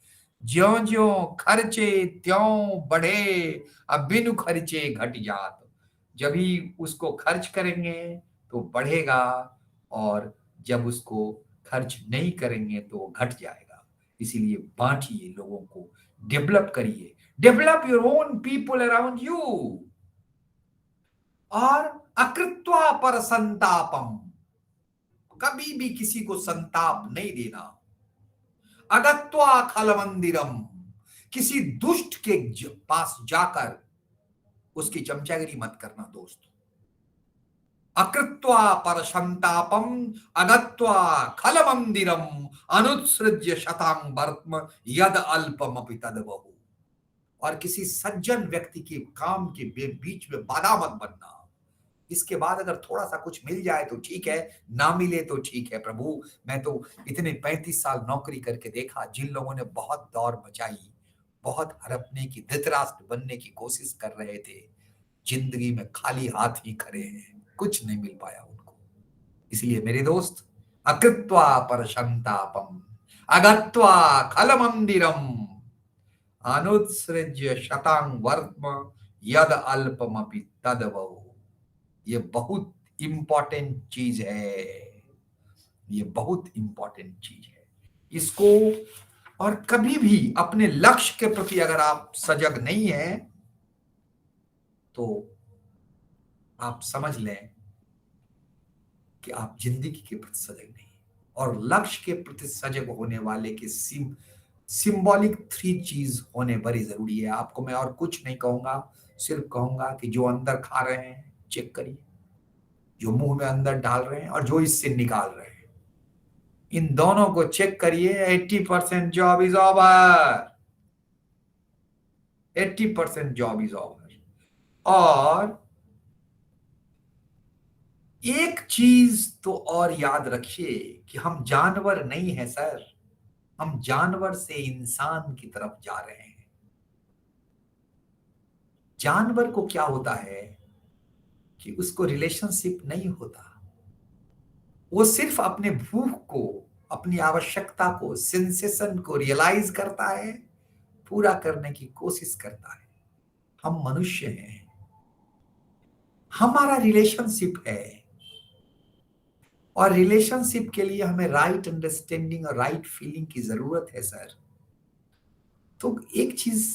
ज्यों ज्यों खर्चे त्यों बढ़े, अब बिनु खर्चे घट जात। जब ही उसको खर्च करेंगे तो बढ़ेगा, और जब उसको खर्च नहीं करेंगे तो वो घट जाएगा। इसीलिए बांटिए, लोगों को डेवलप करिए, develop your own people around you. और अकृत्वा पर संतापम, कभी भी किसी को संताप नहीं देना। अगत्वा खल मंदिरम, किसी दुष्ट के पास जाकर उसकी चमचागिरी मत करना दोस्त। अकृत्वा पर संतापम अगत्वा खल मंदिरम अनुत्सृज्य शतां वर्त्म यद अल्पम अपि तद बहु। और किसी सज्जन व्यक्ति के काम के बीच में बाधा मत बनना। इसके बाद अगर थोड़ा सा कुछ मिल जाए तो ठीक है, ना मिले तो ठीक है। प्रभु, मैं तो इतने 35 साल नौकरी करके देखा, जिन लोगों ने बहुत दौड़ मचाई, बहुत हड़पने की, धृतराष्ट्र बनने की कोशिश कर रहे थे, जिंदगी में खाली हाथ ही खड़े हैं, कुछ नहीं मिल पाया उनको। इसलिए मेरे दोस्त, अकृत्वा परशंतापम अगत्वा खल मंदिरम अनुत्सृज्य शतांग वर्म यद अल्पमपि तदवौ। ये बहुत इंपॉर्टेंट चीज है, ये बहुत इंपॉर्टेंट चीज है इसको। और कभी भी अपने लक्ष्य के प्रति अगर आप सजग नहीं हैं तो आप समझ लें कि आप जिंदगी के प्रति सजग नहीं। और लक्ष्य के प्रति सजग होने वाले के सिंबॉलिक 3 चीज होने बड़ी जरूरी है। आपको मैं और कुछ नहीं कहूंगा, सिर्फ कहूंगा कि जो अंदर खा रहे हैं चेक करिए, जो मुंह में अंदर डाल रहे हैं और जो इससे निकाल रहे हैं, इन दोनों को चेक करिए। 80% job is over, 80% job is over. और एक चीज तो और याद रखिए कि हम जानवर नहीं है सर, हम जानवर से इंसान की तरफ जा रहे हैं। जानवर को क्या होता है कि उसको रिलेशनशिप नहीं होता, वो सिर्फ अपने भूख को, अपनी आवश्यकता को, सेंसेशन को रियलाइज करता है, पूरा करने की कोशिश करता है। हम मनुष्य हैं, हमारा रिलेशनशिप है, और रिलेशनशिप के लिए हमें राइट अंडरस्टैंडिंग और राइट फीलिंग की जरूरत है सर। तो एक चीज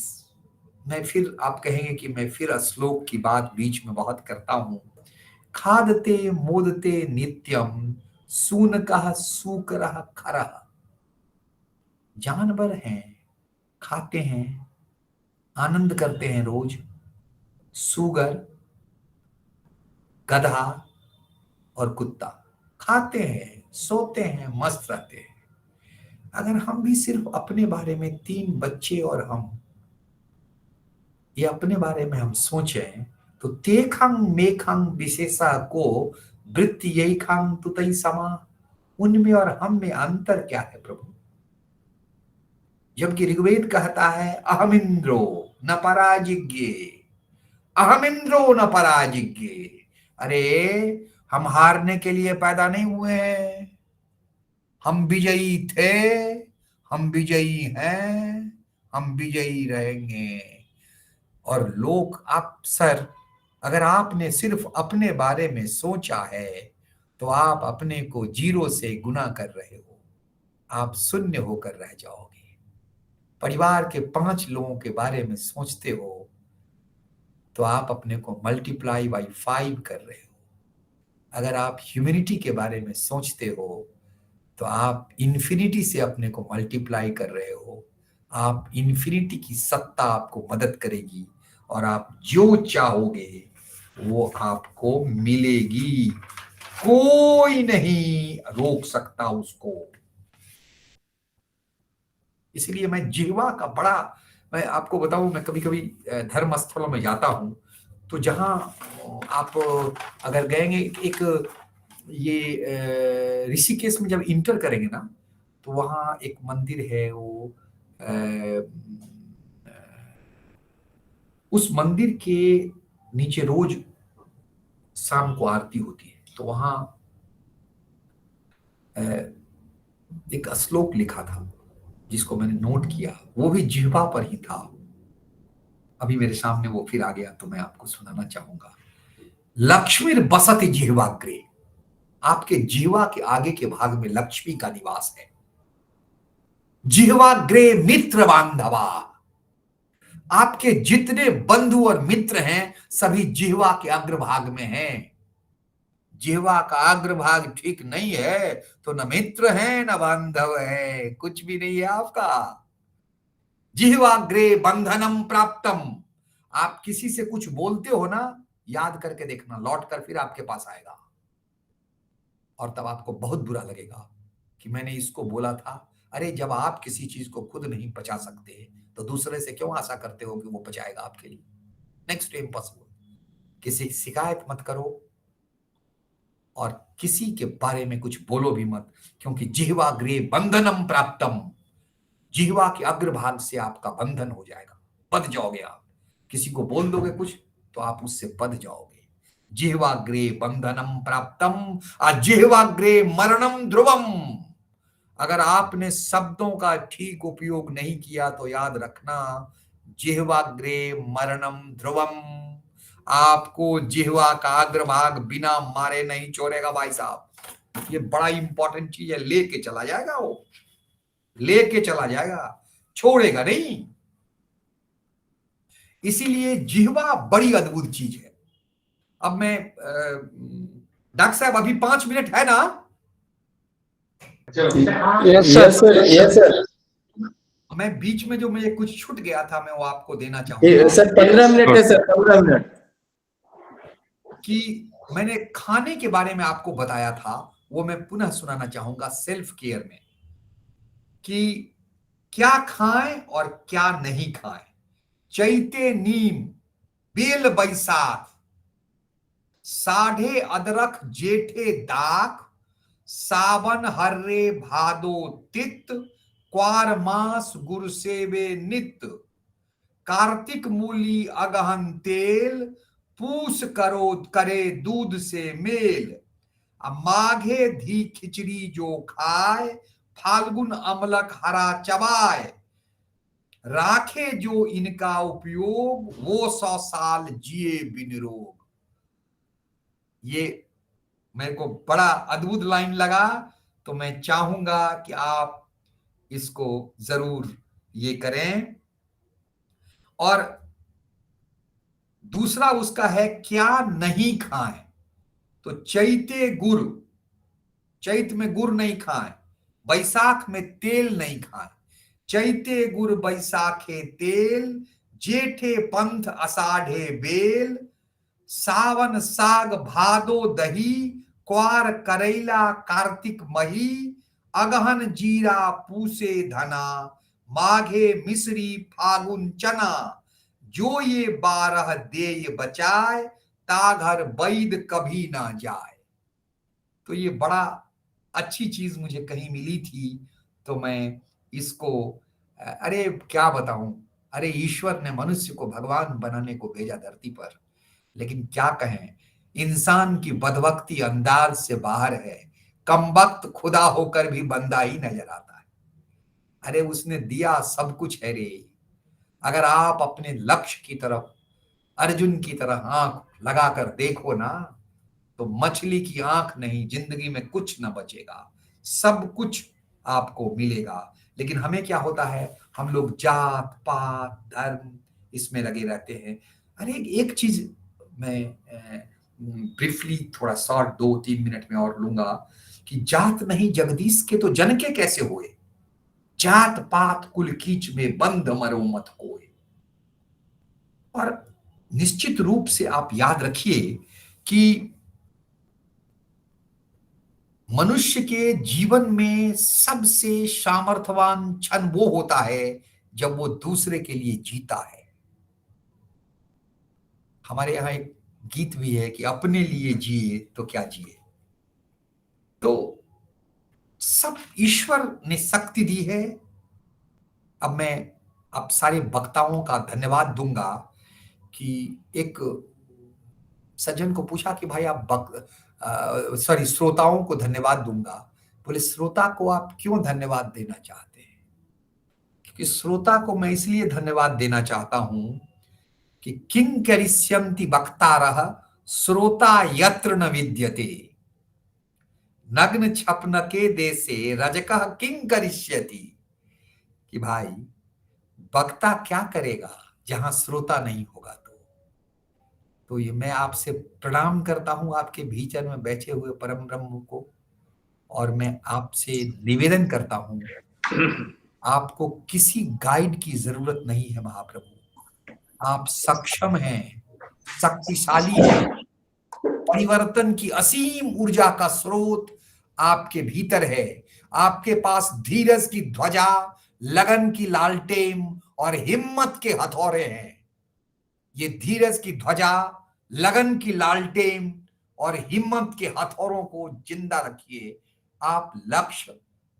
मैं फिर, आप कहेंगे कि मैं फिर श्लोक की बात बीच में बहुत करता हूं। खादते मोदते नित्यम सूनकः सूकरः खरः। जानवर हैं, खाते हैं, आनंद करते हैं रोज। सूगर, गधा और कुत्ता खाते हैं, सोते हैं, मस्त रहते हैं। अगर हम भी सिर्फ अपने बारे में, 3 बच्चे और हम, ये अपने बारे में हम सोचें तो तेखंग मेखंग विशेषा को वृत्ति यही खंग तुतई समा। उनमें और हम में अंतर क्या है प्रभु? जबकि ऋग्वेद कहता है अहमिंद्रो न पराजिज्ञे, अहमिंद्रो न पराजिज्ञे। अरे हम हारने के लिए पैदा नहीं हुए हैं, हम विजयी थे, हम विजयी हैं, हम विजयी रहेंगे। और लोग, आप सर, अगर आपने सिर्फ अपने बारे में सोचा है तो आप अपने को 0 से गुना कर रहे हो, आप शून्य होकर रह जाओगे। परिवार के 5 लोगों के बारे में सोचते हो तो आप अपने को मल्टीप्लाई बाई 5 कर रहे हो। अगर आप ह्यूमैनिटी के बारे में सोचते हो तो आप इन्फिनिटी से अपने को मल्टीप्लाई कर रहे हो। आप इन्फिनिटी की सत्ता आपको मदद करेगी और आप जो चाहोगे वो आपको मिलेगी, कोई नहीं रोक सकता उसको। इसलिए मैं जिह्वा का बड़ा, मैं आपको बताऊं, मैं कभी कभी धर्म स्थलों में जाता हूं तो जहां आप अगर गएंगे, एक ये ऋषिकेश में जब इंटर करेंगे ना तो वहां एक मंदिर है, वो उस मंदिर के नीचे रोज शाम को आरती होती है। तो वहां एक श्लोक लिखा था जिसको मैंने नोट किया, वो भी जिह्वा पर ही था। अभी मेरे सामने वो फिर आ गया तो मैं आपको सुनाना चाहूंगा। लक्ष्मीर बसति जिह्वाग्रे। आपके जिह्वा के आगे के भाग में लक्ष्मी का निवास है। जिह्वाग्रे मित्र बांधवा। आपके जितने बंधु और मित्र हैं सभी जिह्वा के अग्रभाग में हैं। जिह्वा का अग्रभाग ठीक नहीं है तो न मित्र है न बांधव है, कुछ भी नहीं है आपका। जिह्वाग्रे बंधनम प्राप्तम। आप किसी से कुछ बोलते हो ना, याद करके देखना, लौट कर फिर आपके पास आएगा और तब आपको बहुत बुरा लगेगा कि मैंने इसको बोला था। अरे जब आप किसी चीज को खुद नहीं पचा सकते तो दूसरे से क्यों आशा करते हो कि वो पचाएगा आपके लिए? Next impossible. किसी की शिकायत मत करो और किसी के बारे में कुछ बोलो भी मत, क्योंकि जिह्वाग्रे बंधनम प्राप्तम। जिह्वा के अग्रभाग से आपका बंधन हो जाएगा, बंध जाओगे आप। किसी को बोल दोगे कुछ तो आप उससे बंध जाओगे। जिह्वाग्रे बंधनम प्राप्तम जिह्वाग्रे मरणम ध्रुवम। अगर आपने शब्दों का ठीक उपयोग नहीं किया तो याद रखना, जिह्वाग्रे मरणम ध्रुवम। आपको जिह्वा का अग्रभाग बिना मारे नहीं छोड़ेगा भाई साहब। ये बड़ा इंपॉर्टेंट चीज है, लेके चला जाएगा, वो लेके चला जाएगा, छोड़ेगा नहीं। इसीलिए जिह्वा बड़ी अद्भुत चीज है। अब मैं डॉक्टर साहब अभी 5 मिनट है ना? Yes sir, yes sir. मैं बीच में जो मुझे कुछ छूट गया था मैं वो आपको देना चाहूंगा सर 15 मिनट है सर, 15 मिनट। कि मैंने खाने के बारे में आपको बताया था, वो मैं पुनः सुनाना चाहूंगा सेल्फ केयर में, कि क्या खाएं और क्या नहीं खाएं। चैते नीम बेल बैसाख, साढ़े अदरक जेठे दाख, सावन हर्रे भादो तित, क्वार मास गुर सेवे नित, कार्तिक मूली अगहन तेल, पूस करो करे दूध से मेल, माघे धी खिचड़ी जो खाए, फाल्गुन अमलक हरा चबाए, राखे जो इनका उपयोग, वो 100 साल जिए बिन रोग। ये मेरे को बड़ा अद्भुत लाइन लगा, तो मैं चाहूंगा कि आप इसको जरूर ये करें। और दूसरा उसका है क्या नहीं खाएं, तो चैते गुड़, चैत में गुड़ नहीं खाएं, बैसाख में तेल नहीं खाएं। चैते गुड़ बैसाखे तेल, जेठे पंथ अषाढ़े बेल, सावन साग भादो दही, क्वार करेला कार्तिक मही, अगहन जीरा पूसे धना, माघे मिश्री फागुन चना, जो ये 12 देय बचाए, ताघर वैद कभी ना जाए। तो ये बड़ा अच्छी चीज मुझे कहीं मिली थी, तो मैं इसको अरे क्या बताऊं, अरे ईश्वर ने मनुष्य को भगवान बनाने को भेजा धरती पर, लेकिन क्या कहें, इंसान की बदबख्ती अंदाज से बाहर है। कमबख्त खुदा होकर भी बंदा ही नजर आता है। अरे उसने दिया सब कुछ है रे। अगर आप अपने लक्ष्य की तरफ अर्जुन की तरह आंख लगाकर देखो ना, तो मछली की आंख नहीं, जिंदगी में कुछ न बचेगा, सब कुछ आपको मिलेगा। लेकिन हमें क्या होता है, हम लोग जात पात धर्म इसमें लगे रहते हैं। अरे एक चीज मैं ब्रीफली थोड़ा शॉर्ट 2-3 मिनट में और लूंगा, कि जात नहीं जगदीश के तो जन के कैसे हुए, जात पात कुल कीच में बंद मरो मत कोय। और निश्चित रूप से आप याद रखिए कि मनुष्य के जीवन में सबसे सामर्थ्यवान क्षण वो होता है जब वो दूसरे के लिए जीता है। हमारे यहाँ एक गीत भी है कि अपने लिए जिए तो क्या जिए। तो सब ईश्वर ने शक्ति दी है। अब मैं अब सारे वक्ताओं का धन्यवाद दूंगा कि एक सज्जन को पूछा कि भाई आप श्रोताओं को धन्यवाद दूंगा। बोले श्रोता को आप क्यों धन्यवाद देना चाहते हैं? क्योंकि श्रोता को मैं इसलिए धन्यवाद देना चाहता हूं कि किं करिष्यन्ति वक्तारः श्रोता यत्र न विद्यते, नग्न छपनके देशे रजकः किं करिष्यति। कि भाई वक्ता क्या करेगा जहां श्रोता नहीं होगा। तो ये मैं आपसे प्रणाम करता हूं आपके भीतर में बैठे हुए परम ब्रह्म को, और मैं आपसे निवेदन करता हूं, आपको किसी गाइड की जरूरत नहीं है महाप्रभु। आप सक्षम हैं, शक्तिशाली हैं, परिवर्तन की असीम ऊर्जा का स्रोत आपके भीतर है। आपके पास धीरज की ध्वजा, लगन की लालटेन और हिम्मत के हथौड़े हैं। ये धीरज की ध्वजा, लगन की लालटेन और हिम्मत के हथौड़ों को जिंदा रखिए। आप लक्ष्य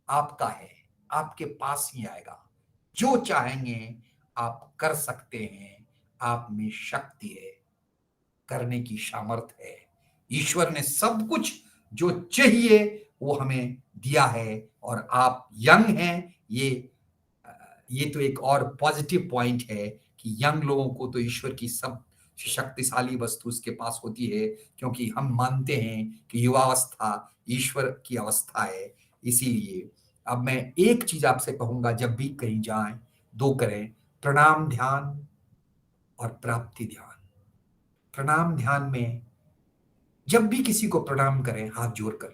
आपका है, आपके पास ही आएगा। जो चाहेंगे आप कर सकते हैं, आप में शक्ति है, करने की सामर्थ्य है। ईश्वर ने सब कुछ जो चाहिए वो हमें दिया है, और आप यंग हैं। ये तो एक और पॉजिटिव पॉइंट है कि यंग लोगों को तो ईश्वर की सब शक्तिशाली वस्तु उसके पास होती है, क्योंकि हम मानते हैं कि युवावस्था ईश्वर की अवस्था है। इसीलिए अब मैं एक चीज आपसे कहूंगा, जब भी कहीं जाएं, दो करें, प्रणाम ध्यान और प्राप्ति ध्यान। प्रणाम ध्यान में जब भी किसी को प्रणाम करें हाथ जोड़कर,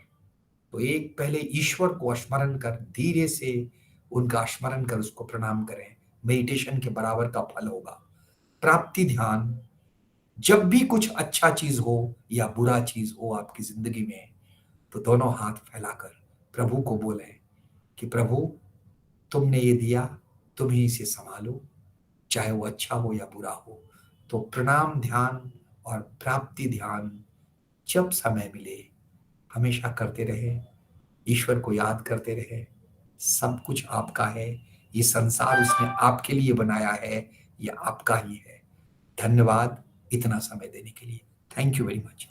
तो एक पहले ईश्वर को स्मरण कर धीरे से उनका स्मरण कर उसको प्रणाम करें। मेडिटेशन के बराबर का फल होगा। प्राप्ति ध्यान, जब भी कुछ अच्छा चीज हो या बुरा चीज हो आपकी जिंदगी में, तो दोनों हाथ फैलाकर प्रभु को बोलें कि प्रभु तुमने ये दिया, तुम ही इसे संभालो, चाहे वो अच्छा हो या बुरा हो। तो प्रणाम ध्यान और प्राप्ति ध्यान जब समय मिले हमेशा करते रहे, ईश्वर को याद करते रहे। सब कुछ आपका है, ये संसार उसने आपके लिए बनाया है, ये आपका ही है। धन्यवाद इतना समय देने के लिए। Thank you very much.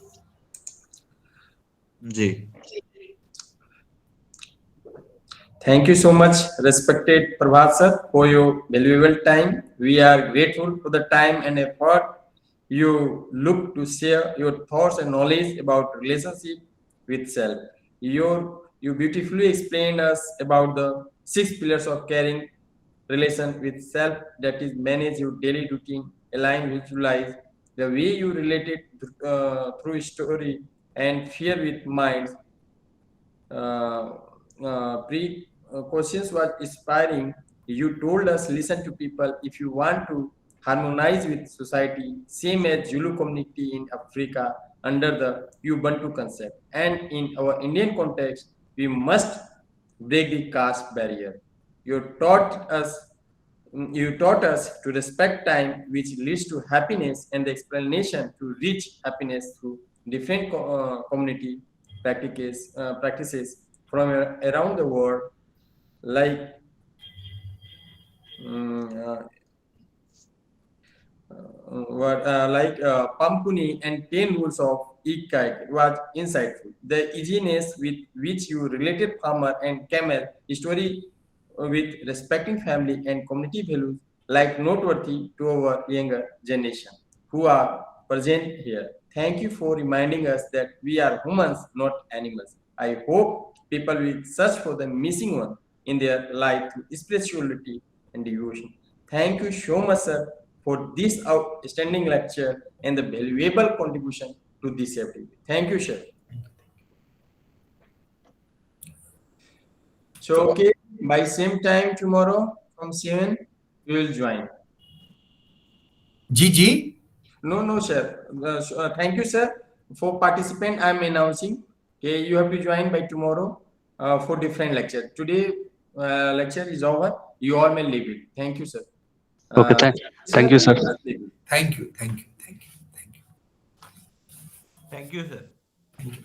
जी, Thank you so much, respected Prabhat sir, for your valuable time. We are grateful for the time and effort you look to share your thoughts and knowledge about relationship with self. You beautifully explained us about the 6 pillars of caring relation with self, that is manage your daily routine, align, visualize the way you related through story and fear with minds. Questions was inspiring. You told us listen to people if you want to harmonize with society, same as Zulu community in Africa under the Ubuntu concept. And in our Indian context, we must break the caste barrier. You taught us to respect time, which leads to happiness, and the explanation to reach happiness through different community practices from around the world, like Pampuni and 10 rules of Ikai was insightful. The easiness with which you related farmer and camel story with respecting family and community values like noteworthy to our younger generation who are present here. Thank you for reminding us that we are humans, not animals. I hope people will search for the missing one in their life through spirituality and devotion. Thank you so much, sir, for this outstanding lecture and the valuable contribution to this activity. Thank you, sir. So, okay, by same time tomorrow from 7, we will join. जी No, sir. Thank you, sir. For participant, I am announcing. Okay, you have to join by tomorrow for different lecture. Today lecture is over. You all may leave it. Thank you, sir. Okay, thank you, sir. Thank you, thank you, thank you, thank you, thank you, sir. Thank you.